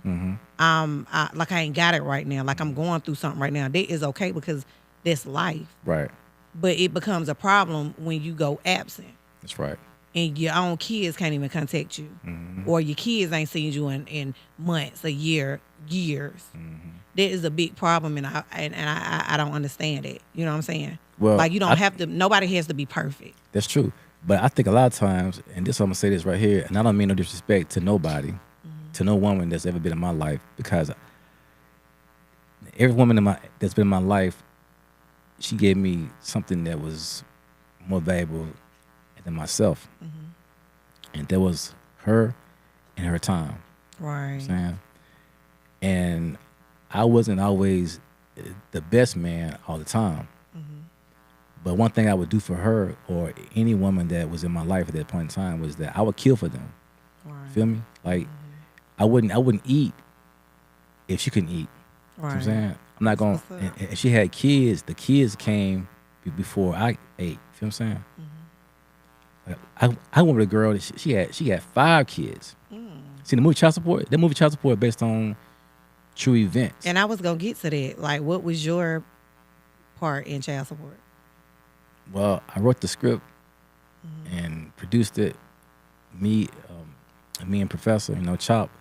I ain't got it right now. Like, I'm going through something right now. That is okay because that's life. Right. But it becomes a problem when you go absent. That's right. And your own kids can't even contact you. Or your kids ain't seen you in months, a year, years. That is a big problem, and I don't understand it. You know what I'm saying? Well, like, you don't have to, nobody has to be perfect. That's true. But I think a lot of times, and this I'm going to say this right here, and I don't mean no disrespect to nobody, to no woman that's ever been in my life, because every woman that's been in my life, she gave me something that was more valuable than myself. And that was her and her time. Right. You know what I'm saying? And I wasn't always the best man all the time. But one thing I would do for her or any woman that was in my life at that point in time was that I would kill for them. Right. Feel me? Like I wouldn't eat if she couldn't eat. You know what I'm saying? I'm not going to, and she had kids. The kids came before I ate. Feel what I'm saying? Like, I went with a girl that she had 5 kids. See the movie Child Support? That movie Child Support based on true events. And I was going to get to that. Like, what was your part in Child Support? Well, I wrote the script and produced it. Me and Professor, Chop.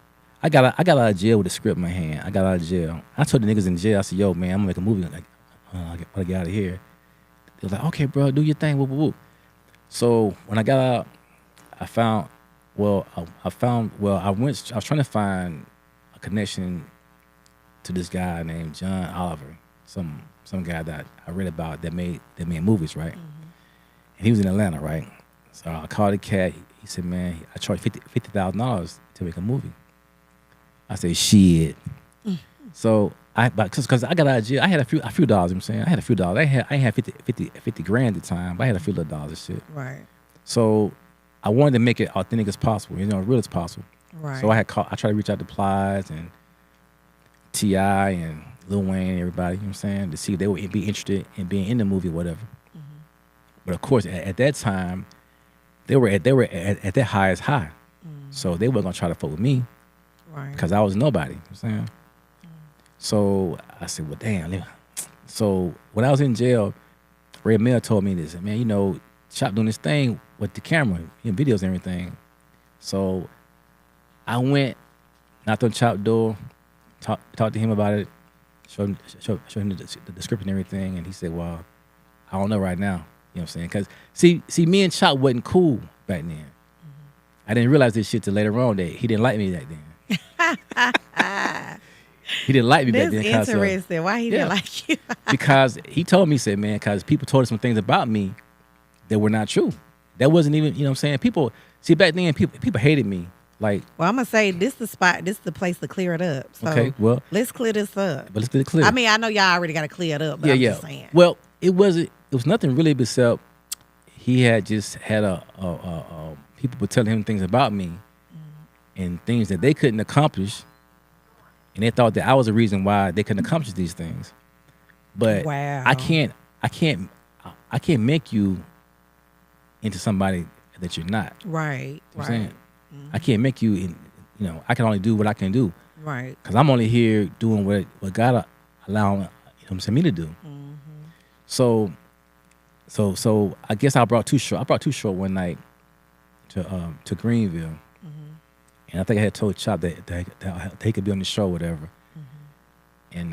I got out of jail with a script in my hand. I got out of jail. I told the niggas in jail, I said, yo, man, I'm gonna make a movie. Like, I gotta get out of here. They was like, okay, bro, do your thing. Whoop, whoop, whoop. So when I got out, I was trying to find a connection to this guy named John Oliver, some guy that I read about that made movies, right? And he was in Atlanta, right? So I called the cat. He said, man, I charge $50,000 to make a movie. I said, shit. So because I got out of jail, I had a few dollars. You know what I'm saying, I had a few dollars. I ain't had 50 grand at the time, but I had a few little dollars and shit. Right. So I wanted to make it authentic as possible, real as possible. Right. So I tried to reach out to Plies and T.I. and Lil Wayne and everybody, you know what I'm saying, to see if they would be interested in being in the movie or whatever. But of course, at that time, they were at their highest high. So they weren't gonna try to fuck with me. Right. Because I was nobody, you know what I'm saying? So I said, well, damn. So when I was in jail, Ray Mill told me this, man, Chop doing this thing with the camera and videos and everything. So I went, knocked on Chop's door, talked to him about it, showed him the script and everything, and he said, well, I don't know right now. You know what I'm saying? Because, see, me and Chop wasn't cool back then. I didn't realize this shit till later on that he didn't like me back then. He didn't like me back then. That's interesting. Why he didn't like you? Because he told me, he said, man, because people told us some things about me that were not true. That wasn't even, you know what I'm saying? People, see, back then, people hated me. Like, well, I'm going to say this the spot, this the place to clear it up. So okay, well, let's clear this up. But let's get it clear. I mean, I know y'all already got to clear it up, but I'm just saying. Well, it was nothing really except he had just had people were telling him things about me and things that they couldn't accomplish, and they thought that I was the reason why they couldn't accomplish these things. But wow. I can't make you into somebody that you're not. Right. You know what I'm saying? I can't make you I can only do what I can do. Right. Because I'm only here doing what God allowing me to do. So I guess I brought Too Short one night to Greenville. And I think I had told Chop that he could be on the show or whatever. And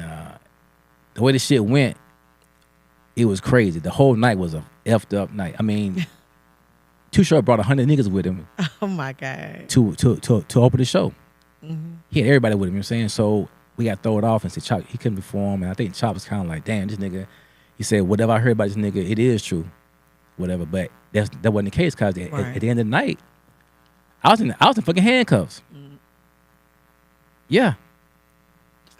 the way the shit went, it was crazy. The whole night was a effed up night. I mean, Too Short brought 100 niggas with him. Oh my God. To open the show. He had everybody with him, you know what I'm saying? So we got thrown off and said Chop, he couldn't perform. And I think Chop was kind of like, damn, this nigga. He said, whatever I heard about this nigga, it is true. Whatever. But that wasn't the case because at the end of the night, I was in fucking handcuffs. Yeah.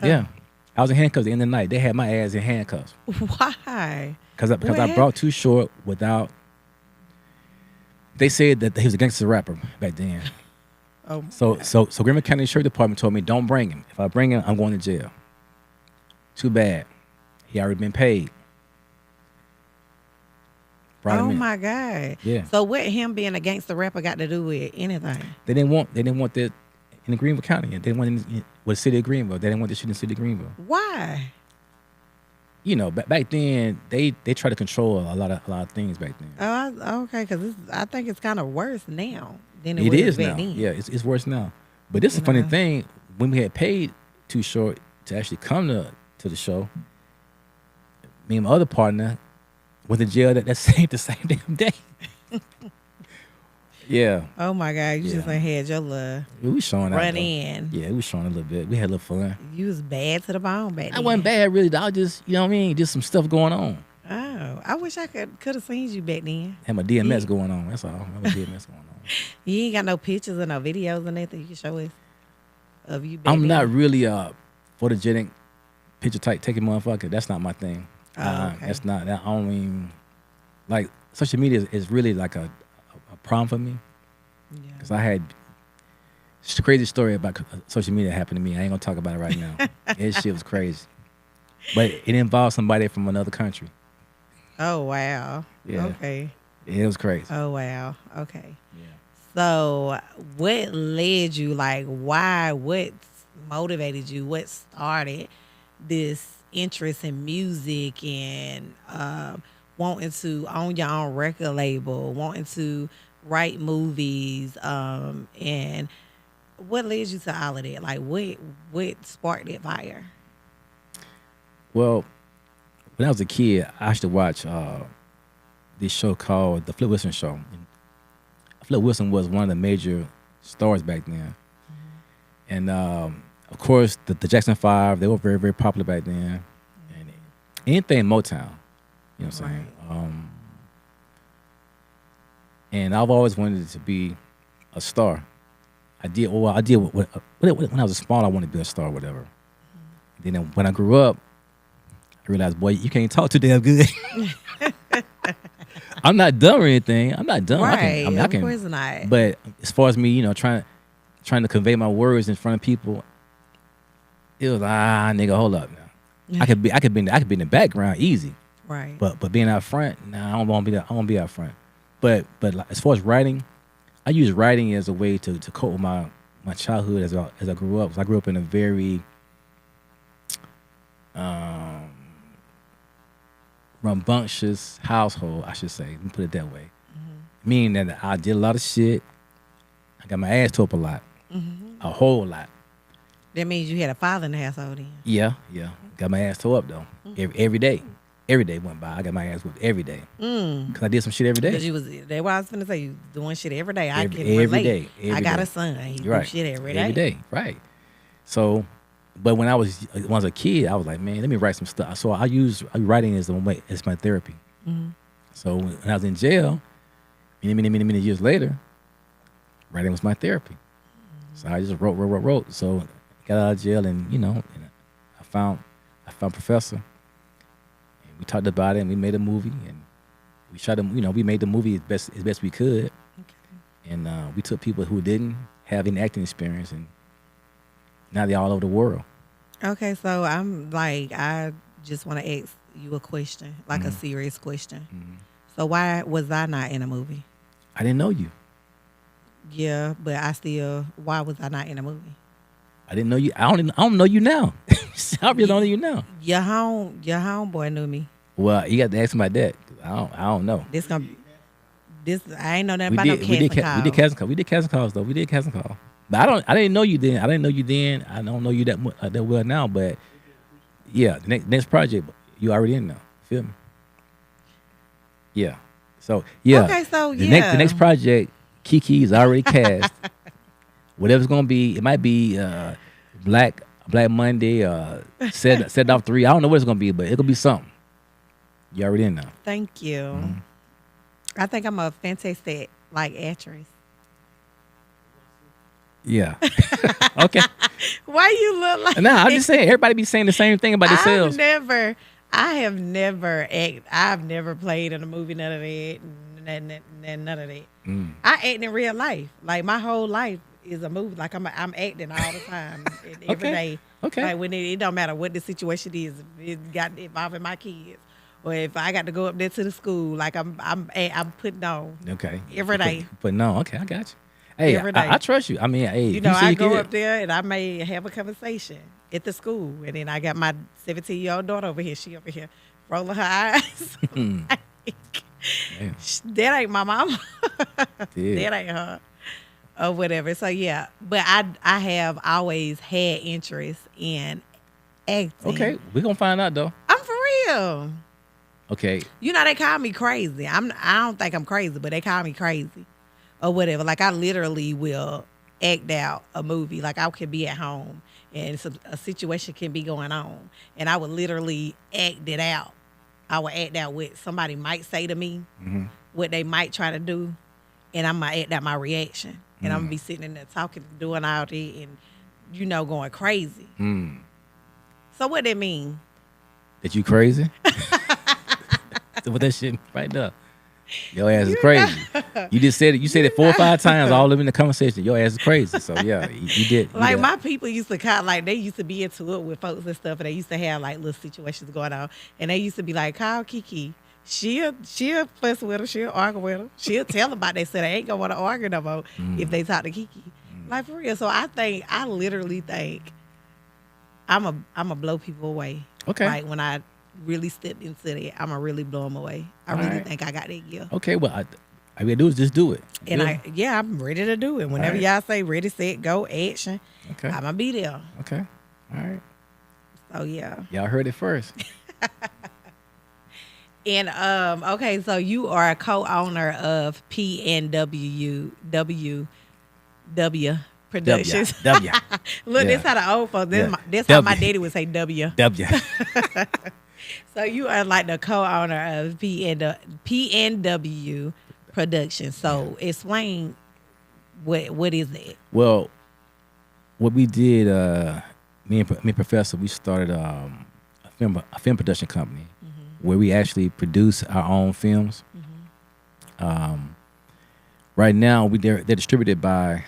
Yeah. I was in handcuffs at the end of the night. They had my ass in handcuffs. Why? Because I brought Too Short without. They said that he was a gangster rapper back then. Oh. So Greenville County Sheriff Department told me, don't bring him. If I bring him, I'm going to jail. Too bad. He already been paid. Oh my God. Yeah. So what him being a gangster rapper got to do with anything? They didn't want that in Greenville County. They didn't want it in the city of Greenville. They didn't want this shit in the city of Greenville. Why? Back then they tried to control a lot of things back then. Oh, okay. Because I think it's kind of worse now than it was now. Back then. Yeah, it's worse now. But this is a funny thing. When we had paid Too Short to actually come to the show, me and my other partner went to jail the same damn day. Yeah. Oh my God, you just ain't had your little we showing run in. Yeah, we showing a little bit. We had a little fun. You was bad to the bone back then. I wasn't bad really. I was just, you know what I mean, just some stuff going on. Oh, I wish I could have seen you back then. Had my DMS going on. That's all. I had my DMS going on. You ain't got no pictures or no videos or nothing you can show us of you back I'm then? not really a photogenic picture type taking motherfucker. That's not my thing. Oh, okay. That's not. I don't even. like social media is really like a problem for me Yeah. because I had a crazy story about social media happened to me. I ain't gonna talk about it right now. That shit was crazy, but it involved somebody from another country. Oh wow. Yeah. Okay. It was crazy. Oh wow. Okay. Yeah. So what led you? Like why? What motivated you? What started this interest in music and wanting to own your own record label, wanting to write movies, and what led you to all of that? Like what sparked that fire? Well, when I was a kid, I used to watch this show called The Flip Wilson Show. And Flip Wilson was one of the major stars back then. And of course, the Jackson 5, they were very, very popular back then. And anything Motown, you know what I'm saying? And I've always wanted to be a star. I did when I was small, I wanted to be a star or whatever. Then when I grew up, I realized, boy, you can't talk too damn good. I'm not dumb or anything. I'm not dumb. Right. I can. Of course not. But as far as me, you know, trying to convey my words in front of people, it was nigga, hold up now. I could be in the background easy. Right. But being out front, nah, I don't want to be. I want to be out front. But like, as far as writing, I use writing as a way to cope with my childhood as I grew up. 'Cause I grew up in a very rambunctious household, I should say. Let me put it that way. Meaning that I did a lot of shit. I got my ass tore up a lot. A whole lot. That means you had a father in the household then. Yeah. Got my ass tore up though. Every day. Every day went by. I got my ass whipped every day. Because I did some shit every day. Because that's what I was gonna say. You doing shit every day. I can Every relate. day. I got a son. He do shit every day. Every day, right. So, but when I was a kid, I was like, man, let me write some stuff. So I use writing as my therapy. So when I was in jail, many years later, writing was my therapy. So I just wrote. So I got out of jail, and I found Professor. And we talked about it, and we made a movie, and we shot we made the movie as best we could. Okay. And we took people who didn't have any acting experience, and now they're all over the world. Okay, so I just want to ask you a question, like a serious question. So why was I not in a movie? I didn't know you. Yeah, but why was I not in a movie? I didn't know you. I don't know you now. I really don't know you now. Your homeboy knew me. Well, you got to ask him about that. I don't know. I ain't know nothing about no casting calls. We did casting calls though. We did casting calls. But I didn't know you then. I don't know you that well now. But yeah, the next project, you already in now. Feel me? Yeah. So yeah. Okay, so the next project, KEKE is already cast. Whatever's gonna be, it might be Black Monday, set off 3. I don't know what it's gonna be, but it'll be something. You already in now. Thank you. I think I'm a fantastic actress. Yeah. Okay. Why you look like? Nah, I'm just saying. Everybody be saying the same thing about themselves. I've never played in a movie. None of that. None of that. I act in real life. Like my whole life is a movie. Like I'm acting all the time, every day. Okay. Like when it don't matter what the situation is. If it got involving my kids, or if I got to go up there to the school, like I'm putting on. Okay. Every day. Putting on. Okay, I got you. Hey, I trust you. I mean, hey, I go up there and I may have a conversation at the school, and then I got my 17-year-old daughter over here. She over here rolling her eyes. That ain't my mama. That ain't her, or whatever. So yeah, but I have always had interest in acting. Okay, we gonna find out though. I'm for real. Okay. They call me crazy. I don't think I'm crazy, but they call me crazy. Or whatever. Like I literally will act out a movie. Like I could be at home and a situation can be going on, and I would literally act it out. I would act out what somebody might say to me, what they might try to do, and I'm gonna act out my reaction. And I'm gonna be sitting in there talking, doing all that, and going crazy. So what that mean? That you crazy? What that shit right there? Your ass is crazy. You just said it. You said it 4 or 5 times all of in the conversation. Your ass is crazy. So yeah, you did. Like my people used to kind of like they used to be into it with folks and stuff, and they used to have like little situations going on, and they used to be like, call Kiki. She'll fuss with her. She'll argue with her. She'll tell them about they said they ain't gonna want to argue no more if they talk to Kiki. Like for real. So I literally think I'm a blow people away. Okay. Like when I really step into it, I'm gonna really blow them away. I really think I got that gift. Okay. Well, all we gotta do is just do it. And I'm ready to do it. Whenever y'all say ready, set, go, action. Okay. I'm gonna be there. Okay. All right. So yeah. Y'all heard it first. And okay, so you are a co-owner of PNW Productions. W. Look, this how the old folks. This how my daddy would say W. W. So you are like the co-owner of PNW Productions. So explain what is it? Well, what we did, me and Professor, we started a film production company where we actually produce our own films. Right now, they're distributed by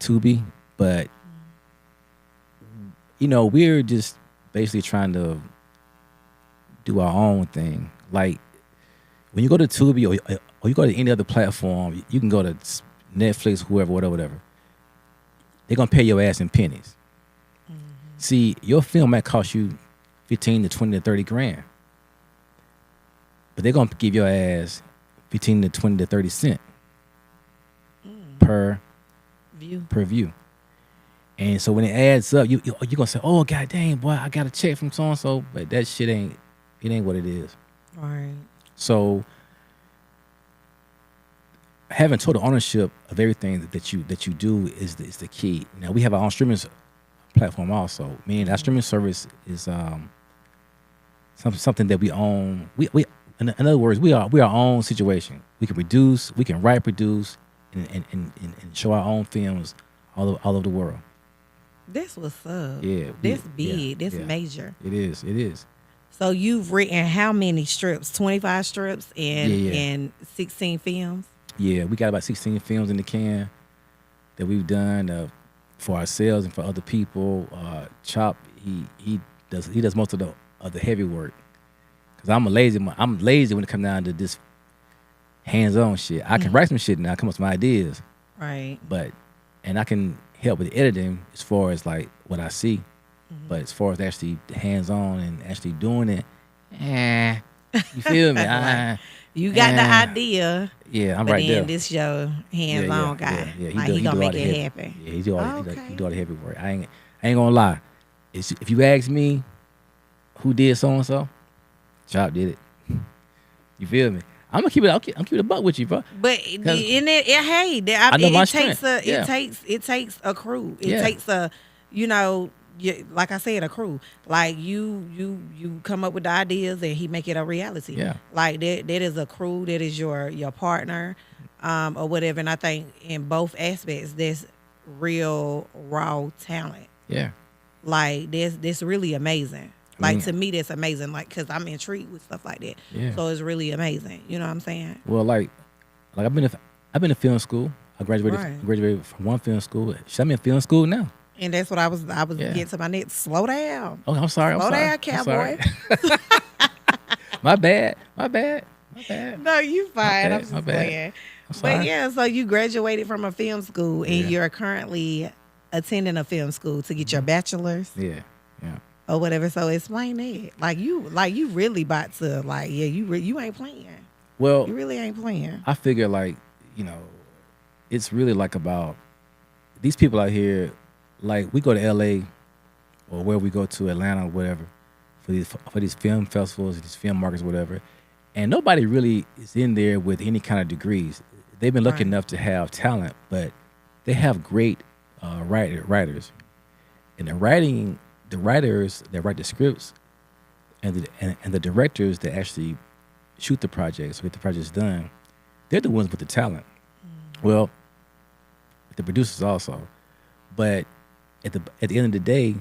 Tubi, but we're just basically trying to do our own thing. Like when you go to Tubi or you go to any other platform, you can go to Netflix, whoever, whatever. They're gonna pay your ass in pennies. See, your film might cost you 15 to 20 to 30 grand, but they're gonna give your ass 15 to 20 to 30 cents per view. And so when it adds up, you're gonna say, "Oh, god dang, boy, I got a check from so and so," but that shit ain't what it is. All right. So having total ownership of everything that you do is the key. Now we have our own streaming platform also. Meaning our streaming service is something that we own. We in other words, we are our own situation. We can produce, we can write, produce, and show our own films all over the world. This was up. Yeah. This big. This major. It is. So you've written how many strips? 25 strips and 16 films? Yeah, we got about 16 films in the can that we've done for ourselves and for other people. Chop, he does most of the heavy work. Cause I'm lazy when it comes down to this hands-on shit. I can write some shit and I come up with some ideas. Right. And I can help with the editing as far as like what I see. But as far as actually hands-on and actually doing it, you feel me? You got the idea. Yeah, I'm right there. But then this your hands-on guy. Yeah, he gonna make it happen. Yeah, he do all the heavy work. I ain't gonna lie. If you ask me who did so and so, Chop did it. You feel me? I'm keep it a buck with you, bro. But it takes a crew. It takes a like I said, a crew. Like you come up with the ideas and he make it a reality. Yeah. Like that is a crew. That is your partner, or whatever. And I think in both aspects, there's real raw talent. Yeah. Like this really amazing. Like to me, that's amazing. Like because I'm intrigued with stuff like that. Yeah. So it's really amazing. You know what I'm saying? Well, like I've been to film school. I graduated from one film school. I'm in film school now. And that's what I was getting to my next. Slow down. Oh, I'm sorry. Slow down, cowboy. My bad. No, you fine. I'm just playing. But yeah, so you graduated from a film school and you're currently attending a film school to get your bachelor's. Yeah. Or whatever. So explain that. Like you really about to you ain't playing. Well, you really ain't playing. I figure it's really like about these people out here. Like we go to LA or where we go to Atlanta or whatever for these film festivals, these film markets, whatever, and nobody really is in there with any kind of degrees. They've been lucky enough to have talent, but they have great writers, and the writers that write the scripts and the directors that actually shoot the projects, get the projects done, they're the ones with the talent. Well, the producers also, but at the end of the day,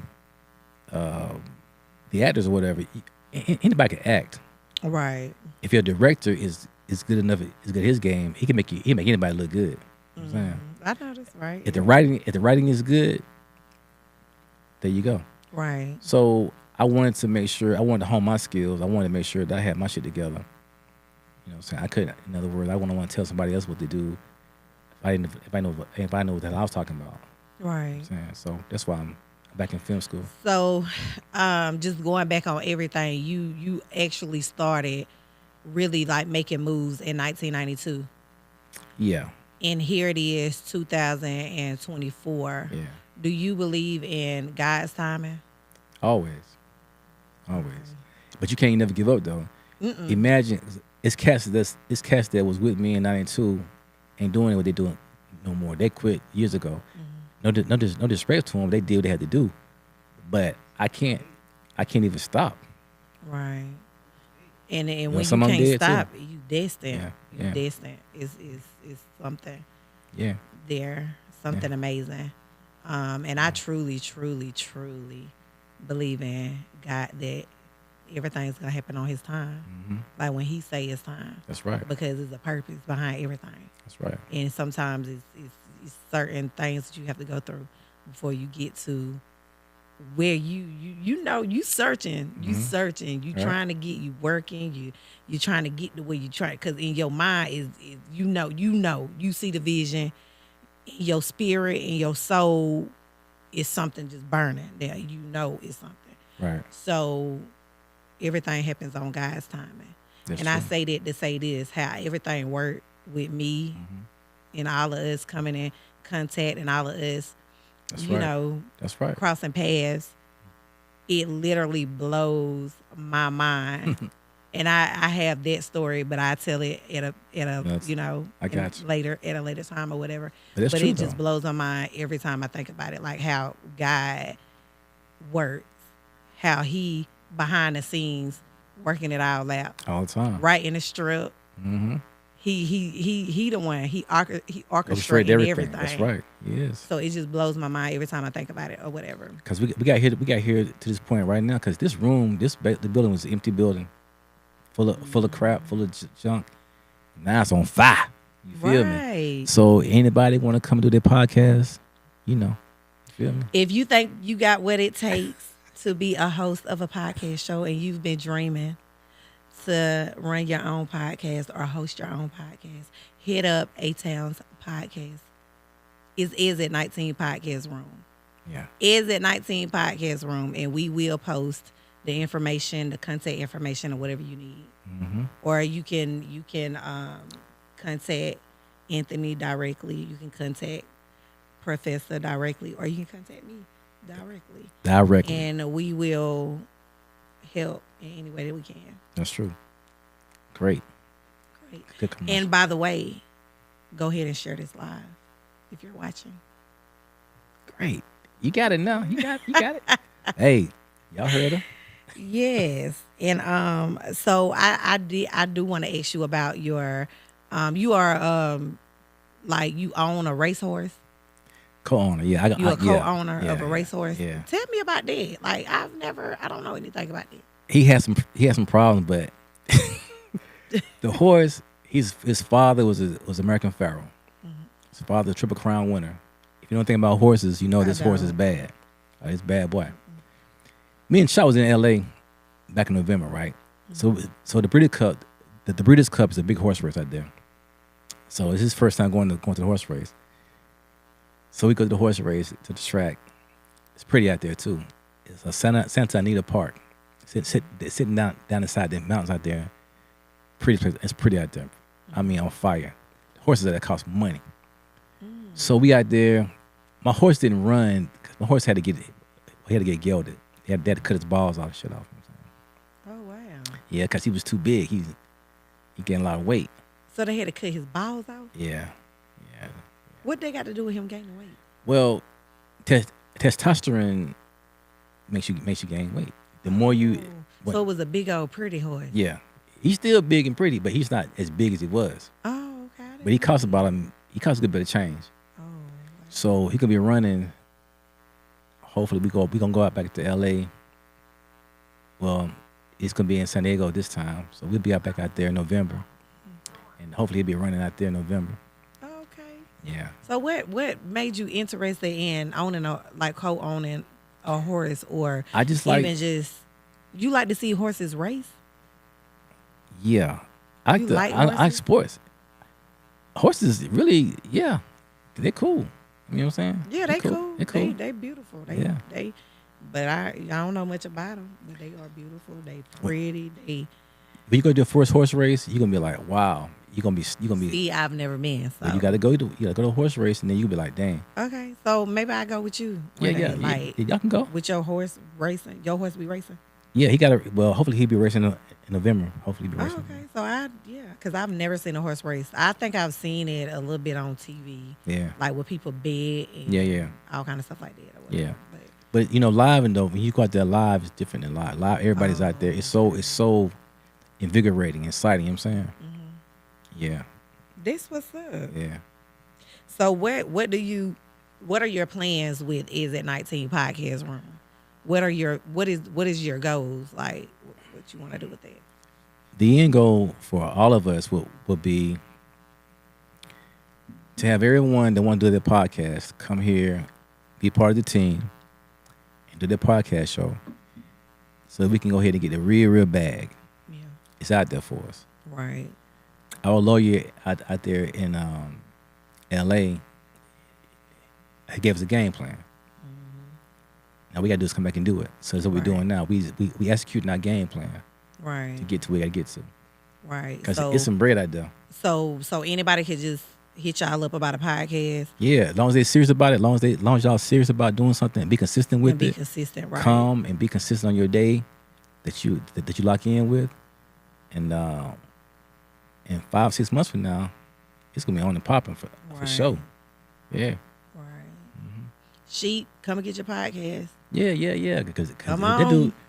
the actors or whatever, anybody can act. Right. If your director is is good enough, is good at his game, he can make anybody look good. You know what I'm saying? I know that's right. If the writing is good, there you go. Right. So I wanted to hone my skills. I wanted to make sure that I had my shit together. You know what I'm saying? I couldn't, in other words, I wouldn't want to tell somebody else what to do if I know what the hell I was talking about. Right. You know what I'm saying? So that's why I'm back in film school. So, just going back on everything, you actually started really like making moves in 1992. Yeah. And here it is, 2024. Yeah. Do you believe in God's timing? Always. But you can't never give up though. Imagine it's cats that was with me in '92 ain't doing what they doing no more. They quit years ago. No disrespect to them. They did what they had to do. But I can't even stop. Right. And when you some of 'em can't dead, stop, too. you destined. Yeah. You destined. It's something Yeah. there, something amazing. And I truly, truly, truly believe in God that everything's gonna happen on His time. Like when He say it's time. That's right. Because there's a purpose behind everything. That's right. And sometimes it's certain things that you have to go through before you get to where you searching, you trying to get, you working, you trying to get to where you trying, because in your mind is you see the vision, your spirit and your soul is something just burning there. You know it's something. Right. So everything happens on God's timing. That's and true. I say that to say this, how everything worked with me and all of us coming in contact and all of us, That's right. crossing paths. It literally blows my mind. And I have that story, but I tell it at a I got you. later at a later time or whatever. But But true, it just though. blows my mind every time I think about it, like how God works, how He behind the scenes working it all out, All the time. right in the strip. Mm-hmm. He the one he Orchestrate orchestrated everything. That's right. Yes. So it just blows my mind every time I think about it or whatever. Because we got here to this point right now. Because this room, the building was an empty building, full of crap, full of junk. Now it's on fire. You feel me? Right. So anybody want to come do their podcast? You feel me? If you think you got what it takes to be a host of a podcast show and you've been dreaming to run your own podcast or host your own podcast, hit up A-Town's podcast. Is at 19 Podcast Room. Yeah. Is at 19 Podcast Room, and we will post the information, the contact information, or whatever you need. Mm-hmm. Or you can contact Anthony directly. You can contact Professor directly, or you can contact me directly. And we will help in any way that we can. That's true. Great. Good commercial. And by the way, go ahead and share this live if you're watching. Great. You got it now. You got it. Hey, y'all heard her? Yes. And so I do want to ask you about your you are like you own a racehorse. Co-owner, yeah. You're a co-owner of a racehorse. Yeah. Tell me about that. Like I don't know anything about that. He had some problems, but the horse, his father was American Pharoah. His father, a Triple Crown winner. If you don't think about horses, you know this horse is bad. It's a bad boy. Me and Shaw was in LA back in November, right? So the Breeders' Cup, the Breeders' Cup is a big horse race out there. So it's his first time going to the horse race. So we go to the horse race to the track. It's pretty out there too. It's a Santa Anita Park. Sitting down inside the mountains out there. Pretty place. It's pretty out there. I mean, on fire. The horses that cost money. So we out there. My horse didn't run. Cause my horse had to get gelded. He had to cut his balls off, shit off. Oh wow. Yeah, because he was too big. He gained a lot of weight. So they had to cut his balls out? Yeah. What they got to do with him gaining weight? Well, testosterone makes you gain weight. The more you. So it was a big old pretty horse. Yeah, he's still big and pretty, but he's not as big as he was. Oh, okay. But he costs a good bit of change. Oh. So he could be running. Hopefully we gonna go out back to LA. Well, it's gonna be in San Diego this time, so we'll be back out there in November. and hopefully he'll be running out there in November. Okay. Yeah. So what made you interested in owning co-owning a horse, or I just even just you like to see horses race? Yeah. You like I like horses? sports. Horses really, yeah, they're cool. You know what I'm saying? Yeah, they cool. They're cool. They beautiful. Yeah. But I don't know much about them. But they are beautiful. They pretty. When you go to the first horse race, you're gonna be like, wow. You're gonna be. See, I've never been. So You gotta go to a horse race, and then you'll be like, dang. Okay, so maybe I go with you. Yeah. Y'all can go with your horse racing. Your horse be racing. Yeah, he got to. Well, hopefully he'll be racing in November. Hopefully he'll be racing. Okay, so because I've never seen a horse race. I think I've seen it a little bit on TV. Yeah. Like with people bed and all kind of stuff like that. Or whatever. Yeah. But live, and though when you go out there live, it's different than live. Live, everybody's out there. It's so invigorating, exciting. You know what I'm saying? Mm-hmm. Yeah. This what's up. Yeah. So what are your plans with Is It 19 podcast room? What is your goals? Like what you want to do with that? The end goal for all of us would be to have everyone that want to do their podcast come here, be part of the team, and do their podcast show, so we can go ahead and get the real bag. Yeah, it's out there for us. Right. Our lawyer out there in L.A. he gave us a game plan. Now we gotta do is come back and do it. So that's what we're doing now. We executing our game plan. Right. To get to where we gotta get to. Right. Because it's some bread out there. So anybody could just hit y'all up about a podcast. Yeah, as long as they're serious about it, as long as y'all serious about doing something and be consistent with it. Be consistent, right. Come and be consistent on your day that you lock in with. And in 5-6 months from now, it's gonna be on and popping for sure. Yeah. Right. Mm-hmm. Sheep, come and get your podcast. Yeah. Because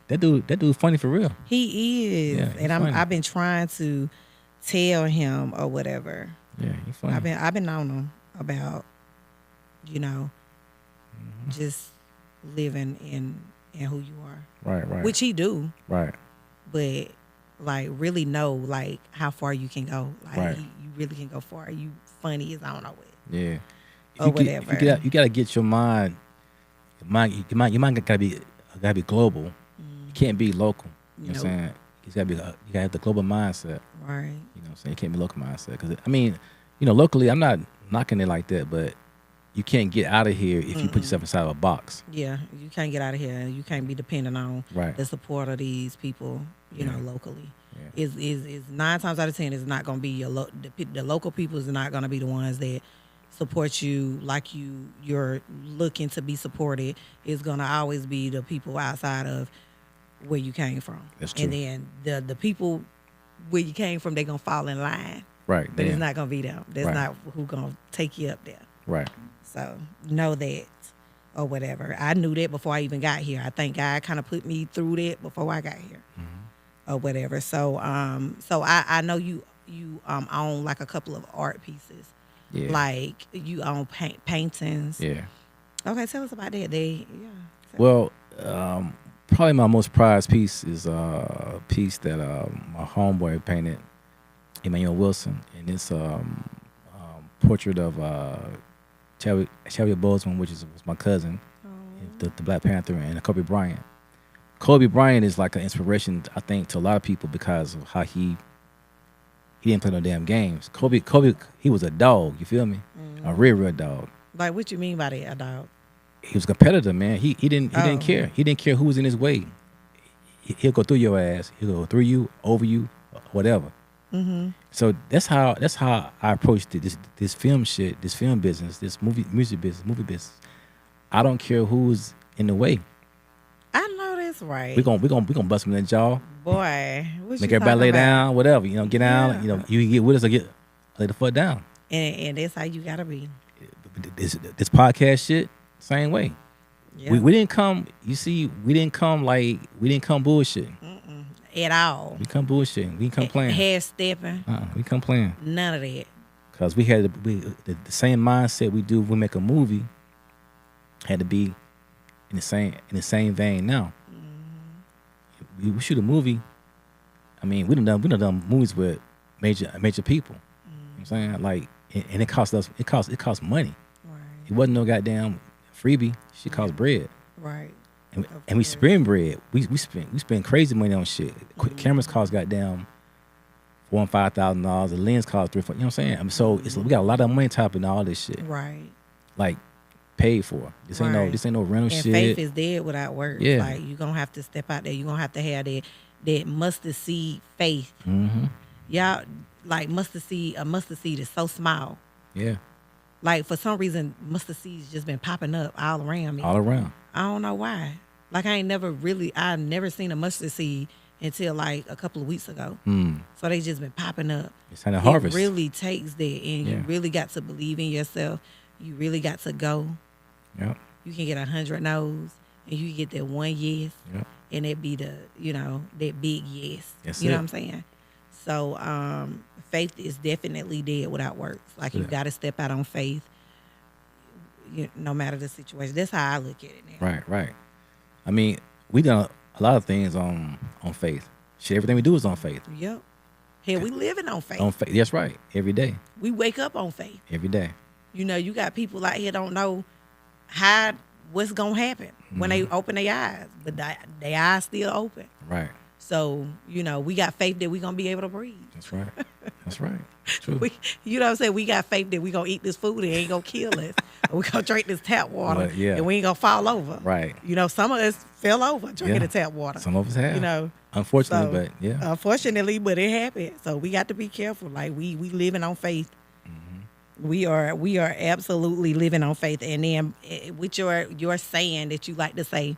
that dude funny for real. He is, and I've been trying to tell him or whatever. Yeah, he's funny. I've been on him about, just living in who you are. Right. Which he do. Right. But like really know like how far you can go. Like right. You really can go far. You funny as I don't know what. Yeah. Or whatever. You gotta get your mind. Your mind gotta be global. You can't be local. You know what I'm saying? You gotta have the global mindset. Right. You know what I'm saying? You can't be local mindset. Because I mean, locally, I'm not knocking it like that, but you can't get out of here if you put yourself inside of a box. Yeah, you can't get out of here. You can't be dependent on the support of these people, know, locally. Yeah. Is 9 times out of 10 is not going to be the local people is not going to be the ones that support you like you're looking to be supported. It's going to always be the people outside of where you came from. That's true. And then the people where you came from, they're going to fall in line. Right. But it's not going to be them. That's not who's going to take you up there. Right. So know that or whatever. I knew that before I even got here. I think God kind of put me through that before I got here or whatever. So I know you own like a couple of art pieces. Yeah. Like you own paintings. Yeah. Okay, tell us about that. Well, probably my most prized piece is a piece that my homeboy painted, Emmanuel Wilson, and it's portrait of Chadwick Boseman, which was my cousin, the Black Panther, and Kobe Bryant. Kobe Bryant is like an inspiration, I think, to a lot of people because of how he didn't play no damn games. Kobe, he was a dog. You feel me? A real dog. Like what you mean by that, a dog? He was a competitor, man. He didn't care. He didn't care who was in his way. He'll go through your ass. He'll go through you, over you, whatever. Mm-hmm. So that's how I approached this film shit, this film business, this music business, movie business. I don't care who's in the way. I know that's right. We gonna bust him in the jaw. Boy, make everybody lay down, whatever. Get down. You can get with us or lay the fuck down. And that's how you gotta be. This podcast shit, same way. Yeah. We didn't come. You see, we didn't come bullshit. At all. We come bullshitting. We didn't come playing. Half stepping. We come playing. None of that. Because we had the same mindset we do when we make a movie. Had to be in the same vein now. We shoot a movie. I mean, we done done movies with major people. I'm saying? Like, and it cost money. Right. It wasn't no goddamn freebie. Shit cost bread. Right. And we spend bread. We spend crazy money on shit. Cameras cost goddamn $4,000 and $5,000. The lens cost $3,000, 4,000. You know what I'm saying? I mean, so we got a lot of money tied into all this shit. Right. Like, paid for. This ain't no rental and shit. Faith is dead without words. Yeah. Like, you're gonna have to step out there. You're gonna have to have that mustard seed faith. Mm-hmm. Y'all, like, a mustard seed is so small. Yeah. Like, for some reason, mustard seeds just been popping up all around me. All around. I don't know why. Like, I never seen a mustard seed until like a couple of weeks ago. So they just been popping up. It's time to harvest. It really takes that, and you really got to believe in yourself. You really got to go. Yep. You can get 100 no's, and you can get that one yes, and it be that big yes. That's you know it. what I'm saying? So faith is definitely dead without works. Like, you got to step out on faith, no matter the situation. That's how I look at it now. Right. I mean, we done a lot of things on faith. Shit, everything we do is on faith. Yep. Hell, we living on faith. On faith. That's right. Every day. We wake up on faith. Every day. You got people out here don't know what's gonna happen when they open their eyes, but their eyes still open. Right. So, we got faith that we're gonna be able to breathe. That's right. That's right. True. You know what I'm saying? We got faith that we gonna eat this food and it ain't gonna kill us. Or we gonna drink this tap water and we ain't gonna fall over. Right. Some of us fell over drinking the tap water. Some of us have. Unfortunately, but Unfortunately, but it happened. So we got to be careful. Like, we living on faith. We are absolutely living on faith. And then with your saying that you like to say,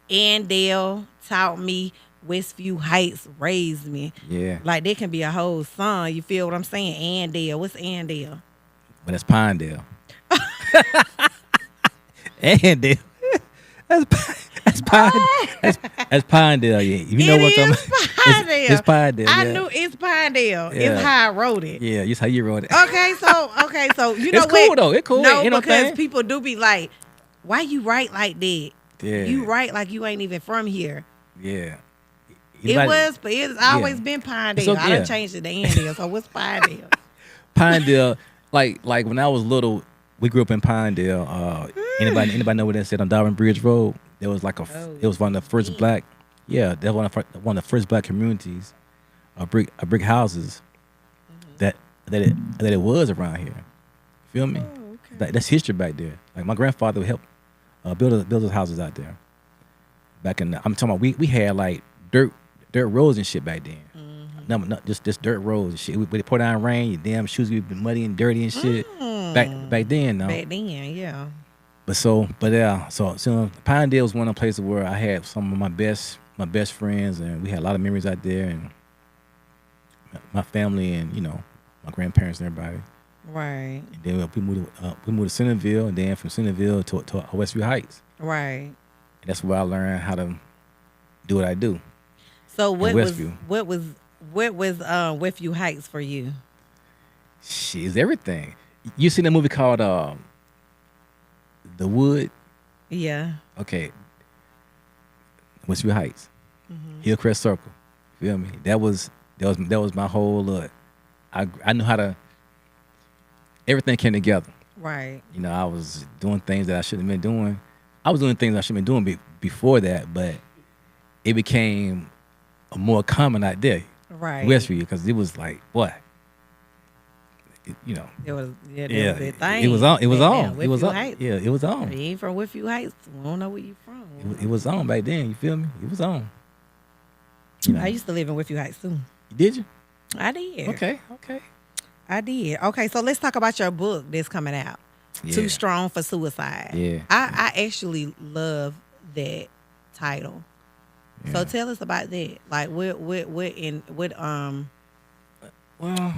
Andale taught me, Westview Heights raised me. Yeah. Like, there can be a whole song. You feel what I'm saying? Andale. What's Andale? But that's Pinedale. Andale. That's Pinedale. Yeah. You know what I'm talking about? Pinedale. It's Pinedale. I knew it's Pinedale. Yeah. It's how I wrote it. Yeah, it's how you wrote it. Okay, so you know it's cool though. It's cool. No, you know because people do be like, why you write like that? Yeah. You write like you ain't even from here. Yeah. But it's always been Pinedale. I done changed it to Andale. So what's Pinedale? Pinedale, like when I was little, we grew up in Pinedale. Anybody know what that said on Darwin Bridge Road? There was it was one of the first black. Yeah, that was one of the first black communities, brick houses that it was around here. Feel me? Oh, okay. That's history back there. Like, my grandfather would help build those houses out there. Back in I'm talking about we had like dirt roads and shit back then. Not just dirt roads and shit. When it pour down rain, your damn shoes would be muddy and dirty and shit. Back then, no. Back then, yeah. So Pinedale was one of the places where I had some of my best friends, and we had a lot of memories out there, and my family, and my grandparents and everybody. Right. And then we moved to Centerville, and then from Centerville to Westview Heights. Right. And that's where I learned how to do what I do. So what was Westview Heights for you? She's everything. You seen that movie called The Wood? Yeah. Okay. Westview Heights, Hillcrest Circle. Feel me? That was my whole look. I knew how to. Everything came together. Right. I was doing things that I shouldn't have been doing. I was doing things I shouldn't have been doing before that, but it became a more common out there. Right. Westview, because it was like, what? It was was that thing. It was on. It was on. Westview It was on. Heights. Yeah, it was on. You ain't from Westview Heights. We don't know where you from. It was on back then. You feel me? It was on. I used to live in Westview Heights too. Did you? I did. Okay. I did. Okay, so let's talk about your book that's coming out. Yeah. Too Strong for Suicide. Yeah. I actually love that title. Yeah. So tell us about that. Like, what Well,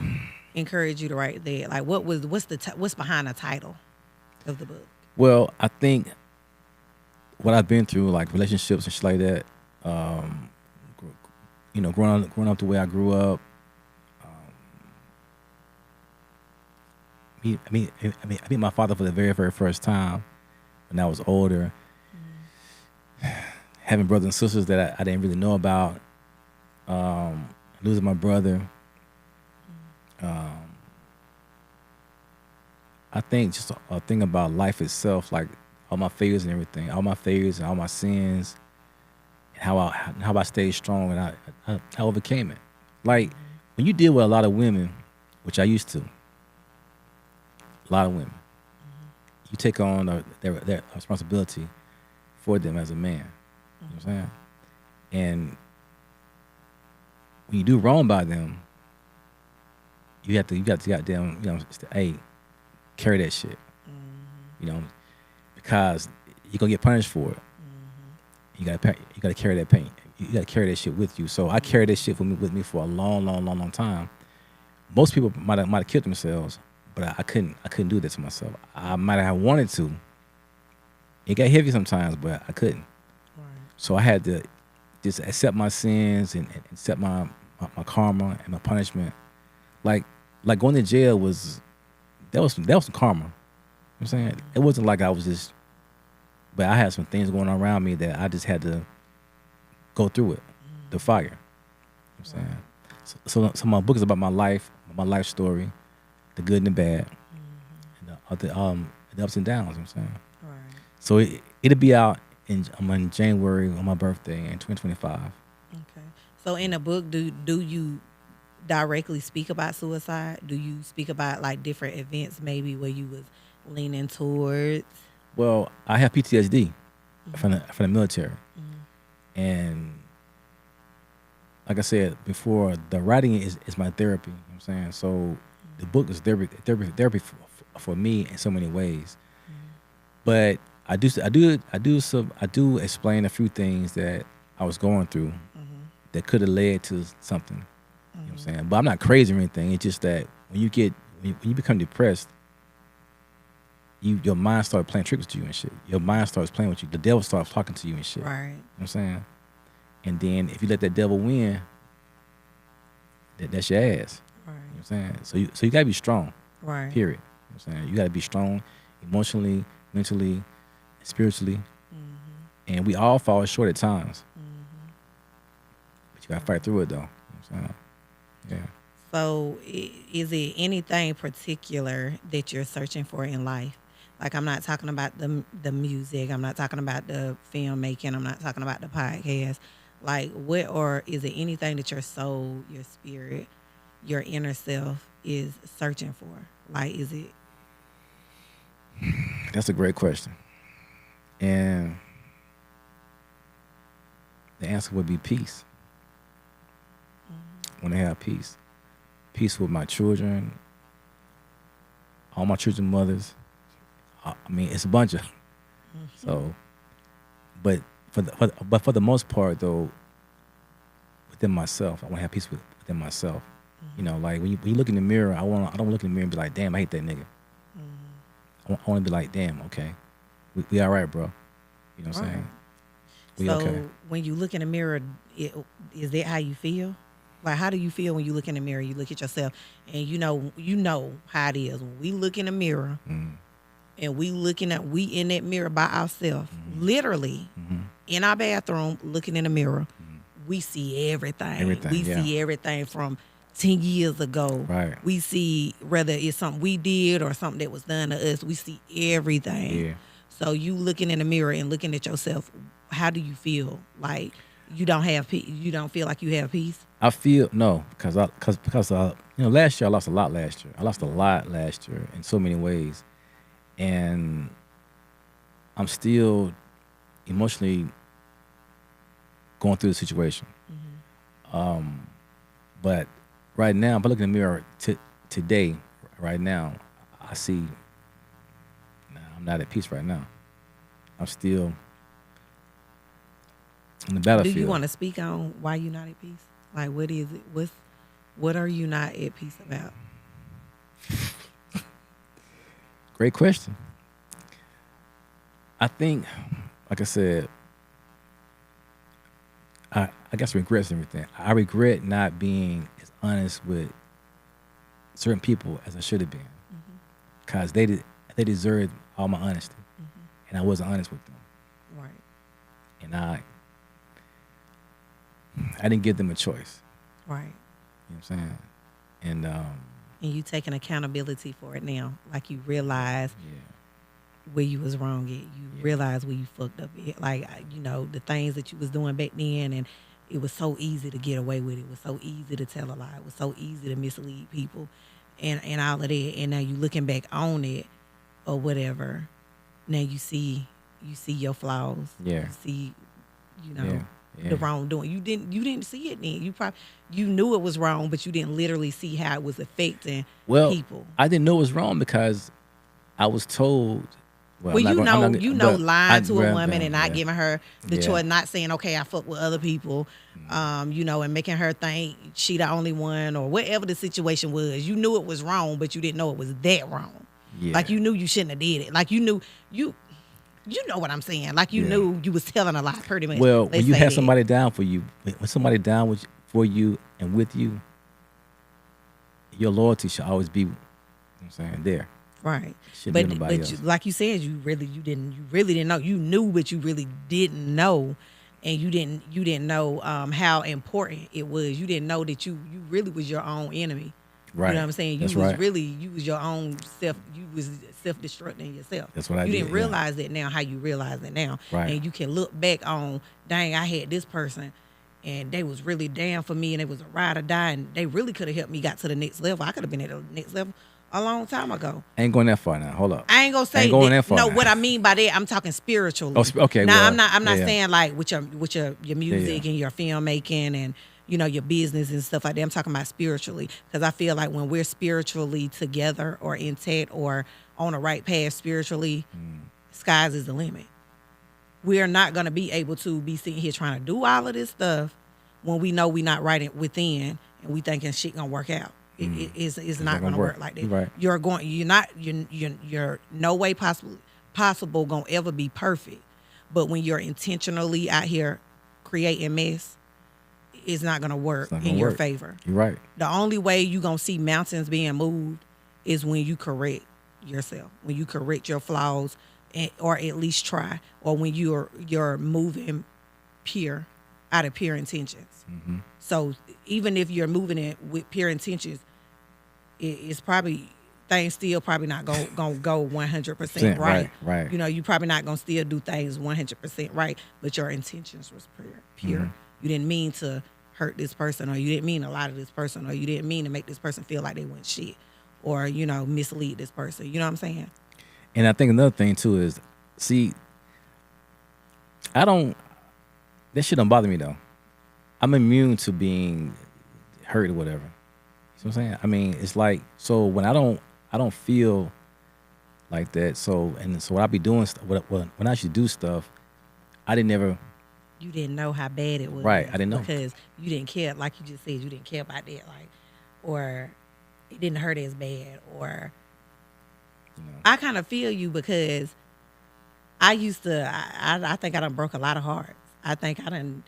encouraged you to write that? Like, what's behind the title of the book? Well, I think what I've been through, like relationships and shit like that, growing up the way I grew up. I met my father for the very, very first time when I was older. Having brothers and sisters that I didn't really know about. Losing my brother. I think just a thing about life itself, like all my failures and everything, all my failures and all my sins, and how I stayed strong and I overcame it. Like when you deal with a lot of women, which I used to, a lot of women, you take on their responsibility for them as a man. You know what I'm saying? And when you do wrong by them, you got to goddamn, hey, carry that shit. You know, because you're gonna get punished for it. You gotta carry that pain. You gotta carry that shit with you. So I carried that shit with me for a long time. Most people might have killed themselves, but I couldn't do that to myself. I might have wanted to. It got heavy sometimes, but I couldn't. Right. So I had to just accept my sins and accept my karma and my punishment. Like going to jail was some karma. You know what I'm saying? It wasn't like I was just, but I had some things going on around me that I just had to go through it, the fire. You know what I'm saying? So my book is about my life story, the good and the bad, and the ups and downs. You know what I'm saying? Right. So it'll be out in January on my birthday in 2025. Okay. So in the book, do you directly speak about suicide? Do you speak about like different events maybe where you was leaning towards? Well, I have PTSD from the military, and like I said before, the writing is my therapy. You know what I'm saying? So the book is therapy for me in so many ways. But I do explain a few things that I was going through that could have led to something. You know what I'm saying? But I'm not crazy or anything. It's just that when you become depressed, your mind starts playing tricks with you and shit. Your mind starts playing with you. The devil starts talking to you and shit. Right. You know what I'm saying? And then if you let that devil win, that's your ass. Right. You know what I'm saying? So you gotta be strong. Right. Period. You know what I'm saying? You gotta be strong emotionally, mentally, spiritually. And we all fall short at times. But you gotta fight through it though. You know what I'm saying? Yeah. So is it anything particular that you're searching for in life? Like, I'm not talking about the music. I'm not talking about the filmmaking. I'm not talking about the podcast. Like, what, or is it anything that your soul, your spirit, your inner self is searching for? Like, is it? That's a great question. And the answer would be peace. I want to have peace. Peace with my children, all my children's mothers. I mean, it's a bunch of. So, but for the most part though, within myself, I want to have peace within myself. You know, like when you look in the mirror, I don't look in the mirror and be like, damn, I hate that nigga. I want to be like, damn, okay, we all right, bro. You know what I'm saying? We so okay. When you look in the mirror, is that how you feel? Like, how do you feel when you look in the mirror? You look at yourself, and you know how it is. When we look in the mirror, and we in that mirror by ourselves, literally in our bathroom, looking in the mirror, we see everything. We see everything from 10 years ago. Right. We see whether it's something we did or something that was done to us. We see everything. Yeah. So you looking in the mirror and looking at yourself, how do you feel? Like, you don't feel like you have peace? I feel no, because last year I lost a lot. I lost a lot last year in so many ways, and I'm still emotionally going through the situation. But right now, if I look in the mirror today, right now, I see. Nah, I'm not at peace right now. I'm still in the battlefield. Do you want to speak on why you're not at peace? Like, what is it? What are you not at peace about? Great question. I think, like I said, I guess regrets and everything. I regret not being as honest with certain people as I should have been, because they deserved all my honesty, and I wasn't honest with them. Right. And I didn't give them a choice. Right. You know what I'm saying? And And you taking accountability for it now. Like you realize Yeah. where you was wrong at. You realize where you fucked up at. Like, the things that you was doing back then, and it was so easy to get away with it. It was so easy to tell a lie. It was so easy to mislead people and all of that. And now you looking back on it or whatever. Now you see your flaws. Yeah. You see, Yeah. the wrongdoing. You didn't see it then. You knew it was wrong, but you didn't literally see how it was affecting people. I didn't know it was wrong because I was told. Well, lying to a woman and not giving her the choice, not saying, okay, I fuck with other people, and making her think she the only one or whatever the situation was. You knew it was wrong, but you didn't know it was that wrong. Yeah. Like you knew you shouldn't have did it. Like you knew you know what I'm saying. Like you knew you was telling a lie pretty much. Well, when you have somebody down for you, when somebody down for you and with you, your loyalty should always be, there. Right. But like you said, you really didn't know. You knew, but you really didn't know. And you didn't know how important it was. You didn't know that you really was your own enemy. Right. You know what I'm saying? You was your own self. You was self-destructing yourself. That's what I did. You didn't realize that now, how you realize it now. Right. And you can look back on, dang, I had this person and they was really down for me and it was a ride or die and they really could have helped me got to the next level. I could have been at the next level a long time ago. I ain't going that far now. Hold up. I ain't gonna say that far. No, what I mean by that, I'm talking spiritually. Oh, okay. Now I'm not saying like with your music and your filmmaking and your business and stuff like that. I'm talking about spiritually, because I feel like when we're spiritually together or intact or on the right path spiritually, skies is the limit. We're not gonna be able to be sitting here trying to do all of this stuff when we know we're not right within and we thinking shit gonna work out. It's not gonna work like that. Right. You're no way possible gonna ever be perfect. But when you're intentionally out here creating mess, it's not gonna work in your favor. You're right. The only way you gonna see mountains being moved is when you correct yourself, when you correct your flaws, or at least try, or when you're moving out of pure intentions. Mm-hmm. So even if you're moving it with pure intentions, it's probably things still probably not gonna go 100% right. Right. You probably not gonna still do things 100% right, but your intentions was pure. Mm-hmm. You didn't mean to hurt this person, or you didn't mean to lie to this person, or you didn't mean to make this person feel like they want shit, or mislead this person. You know what I'm saying? And I think another thing too is, that shit don't bother me though. I'm immune to being hurt or whatever. You know what I'm saying? I mean, it's like, so when I don't feel like that. So when I be doing stuff, when I should do stuff, I didn't never. You didn't know how bad it was. Right, I didn't know. Because you didn't care, like you just said, you didn't care about that, like, or it didn't hurt as bad, or I kind of feel you, because I used to, I think I done broke a lot of hearts. I think I done,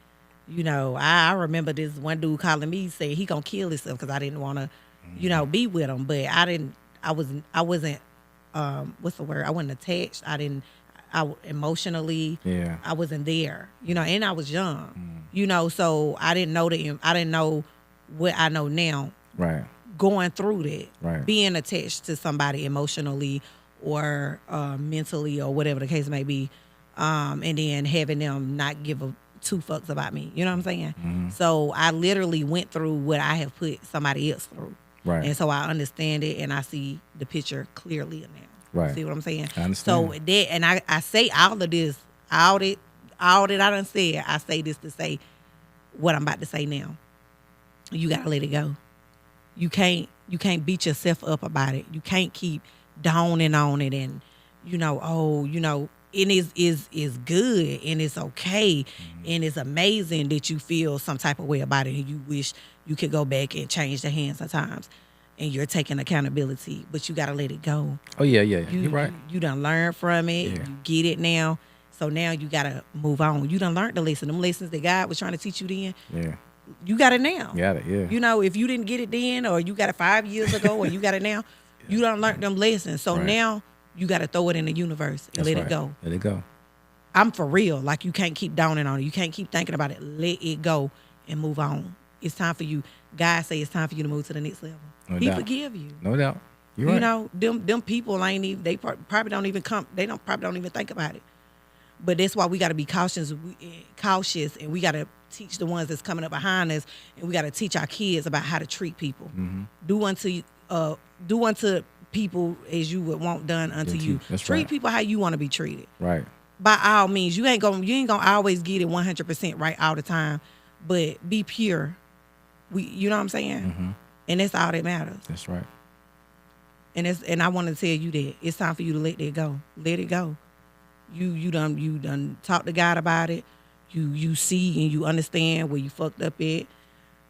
I remember this one dude calling me, saying he gonna kill himself because I didn't want to, be with him. But I wasn't, what's the word? I wasn't attached. Emotionally, I wasn't there, and I was young, so I didn't know what I know now. Right. Going through that, right. Being attached to somebody emotionally or mentally or whatever the case may be, and then having them not give a two fucks about me. You know what I'm saying? Mm-hmm. So I literally went through what I have put somebody else through. Right. And so I understand it, and I see the picture clearly now. Right. See what I'm saying? I understand. So that, and I say all of this, all that I done said, I say this to say what I'm about to say now. You gotta let it go. You can't beat yourself up about it. You can't keep downing on it and, it is good and it's okay, and it's amazing that you feel some type of way about it and you wish you could go back and change the hands sometimes, and you're taking accountability, but you got to let it go. Oh, yeah. You're right. You done learned from it. Yeah. You get it now. So now you got to move on. You done learned the lesson. Them lessons that God was trying to teach you then. Yeah. You got it now. Got it, yeah. If you didn't get it then, or you got it 5 years ago, or you got it now, you done learned them lessons. So now you got to throw it in the universe and let it go. Let it go. I'm for real. Like, you can't keep downing on it. You can't keep thinking about it. Let it go and move on. it's time for you. God say it's time for you to move to the next level. No He doubt. forgive you. No doubt. You're right. You know, them people ain't even, they probably don't even come, they don't probably don't even think about it. But that's why we got to be cautious, and we got to teach the ones that's coming up behind us, and we got to teach our kids about how to treat people. Mm-hmm. Do unto people as you would want done unto you. That's Treat right. people how you want to be treated. Right. By all means, you ain't gonna always get it 100% right all the time, but be pure. You know what I'm saying? Mm-hmm. And that's all that matters. That's right. And I want to tell you that it's time for you to let that go. Let it go. You done talk to God about it. You see and you understand where you fucked up at.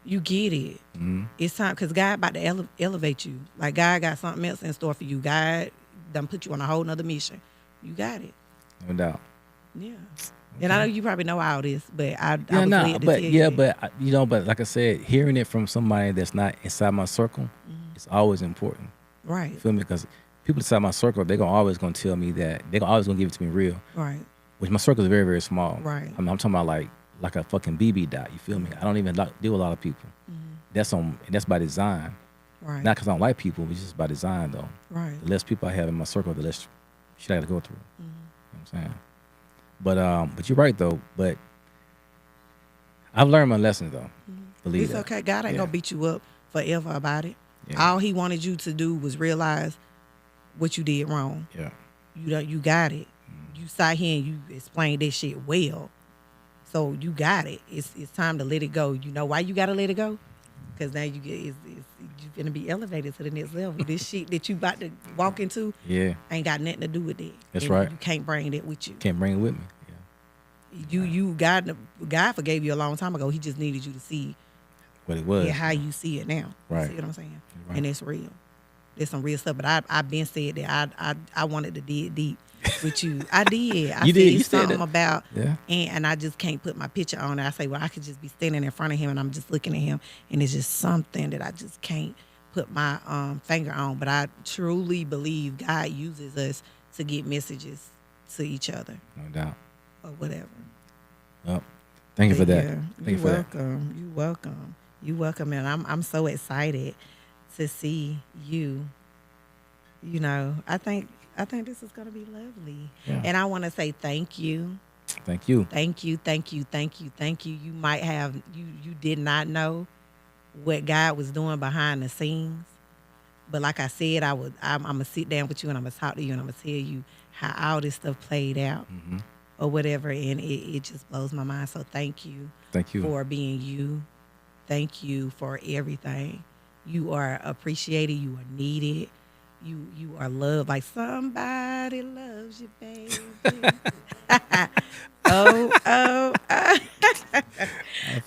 You get it. Mm-hmm. It's time, because God about to elevate you. Like, God got something else in store for you. God done put you on a whole nother mission. You got it. No doubt. Yeah. Okay. And I know you probably know all this, but I was but like I said, hearing it from somebody that's not inside my circle, it's always important. Right. You feel me? Because people inside my circle, they're always gonna tell me that they're always gonna give it to me real. Right. Which my circle is very, very small. Right. I'm talking about like a fucking BB dot. You feel me? I don't even deal with a lot of people. That's by design. Right. Not because I don't like people, it's just by design though. Right. The less people I have in my circle, the less shit I got to go through. You know what I'm saying? But you're right though. But I've learned my lessons though. Believe it's that. okay. God ain't gonna beat you up forever about it. Yeah. All He wanted you to do was realize what you did wrong. Yeah. You got it. You sat here and you explained that shit well. So you got it. It's time to let it go. You know why you gotta let it go? Because now you're gonna be elevated to the next level. This shit that you about to walk into, ain't got nothing to do with that. That's right. You can't bring that with you. Can't bring it with me. Yeah. God forgave you a long time ago. He just needed you to see what it was. Yeah, how you see it now. Right. You see what I'm saying? Right. And it's real. There's some real stuff. But I've been said that I wanted to dig deep with you. I did. I you said something said about, Yeah. and I just can't put my picture on it. I say, well, I could just be standing in front of him and I'm just looking at him, and it's just something that I just can't put my finger on. But I truly believe God uses us to get messages to each other. No doubt. Or whatever. Well, thank you for that. Yeah, Thank you for welcome. You welcome. You welcome, and I'm so excited to see you. You know, I think this is gonna be lovely. Yeah. And I want to say thank you. Thank you. Thank you. Thank you. Thank you. Thank you. You might have you did not know what God was doing behind the scenes. But like I said, I'm gonna sit down with you and I'm gonna talk to you and I'm gonna tell you how all this stuff played out. Or whatever, and it just blows my mind. So thank you. Thank you for being you. Thank you for everything. You are appreciated. You are needed. You are loved. Like somebody loves you, baby. oh.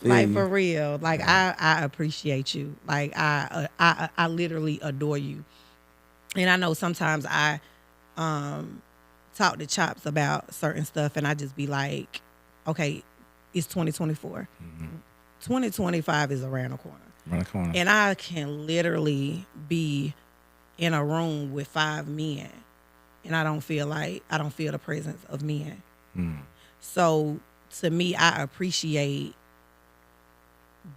Like for real. Like I appreciate you. Like I literally adore you. And I know sometimes I talk to Chops about certain stuff and I just be like, okay, it's 2024. 2025 is around the corner. And I can literally be in a room with 5 men and I don't feel the presence of men. So to me, I appreciate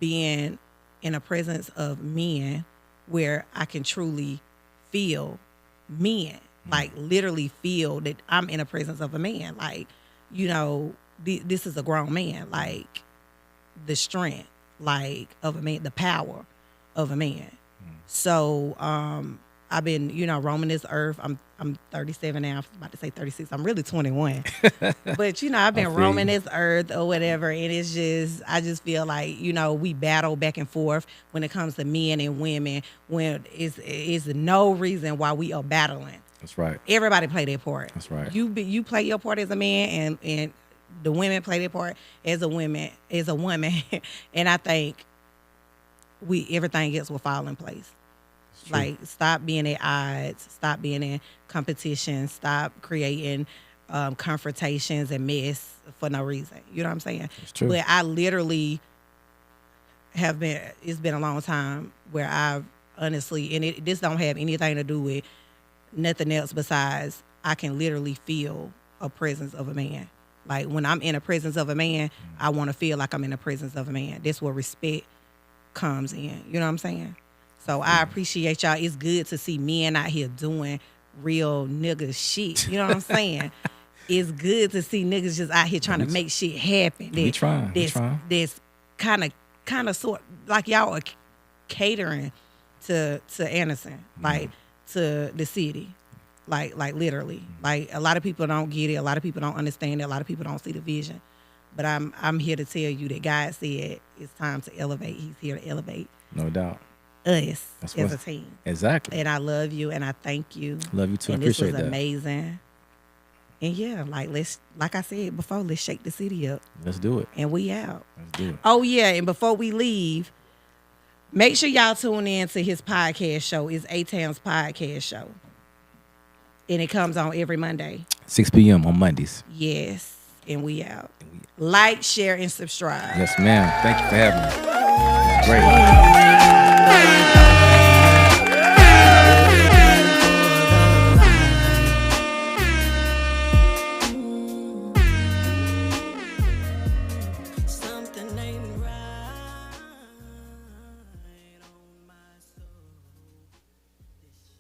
being in a presence of men where I can truly feel men. Like literally feel that I'm in the presence of a man. Like, you know, this is a grown man. Like the strength, like of a man, the power of a man. So I've been, you know, roaming this earth. I'm 37 now. I was about to say 36. I'm really 21. But, you know, I've been roaming this earth or whatever. And it's just, I just feel like, you know, we battle back and forth when it comes to men and women, when it's no reason why we are battling. That's right. Everybody play their part. That's right. You play your part as a man, and the women play their part as a woman. And I think everything else will fall in place. Like stop being at odds, stop being in competition, stop creating confrontations and mess for no reason. You know what I'm saying? It's true. But I literally have been. It's been a long time where I've honestly, and this don't have anything to do with nothing else besides I can literally feel a presence of a man. Like when I'm in a presence of a man, I want to feel like I'm in the presence of a man. That's where respect comes in. You know what I'm saying? So I appreciate y'all. It's good to see men out here doing real nigga shit. You know what I'm saying? It's good to see niggas just out here trying to make shit happen. We trying. That's kind of sort like y'all are catering to Anderson, like to the city. Like literally. Like a lot of people don't get it. A lot of people don't understand it. A lot of people don't see the vision. But I'm here to tell you that God said it's time to elevate. He's here to elevate. No doubt. Us as a team. Exactly. And I love you and I thank you. Love you too. And Appreciate that. This was amazing. And yeah, like I said before, let's shake the city up. Let's do it. And we out. Let's do it. Oh yeah, and before we leave, make sure y'all tune in to his podcast show. It's A-Town's podcast show. And it comes on every Monday. 6 p.m. on Mondays. Yes. And we out. Like, share, and subscribe. Yes, ma'am. Thank you for having me. Great.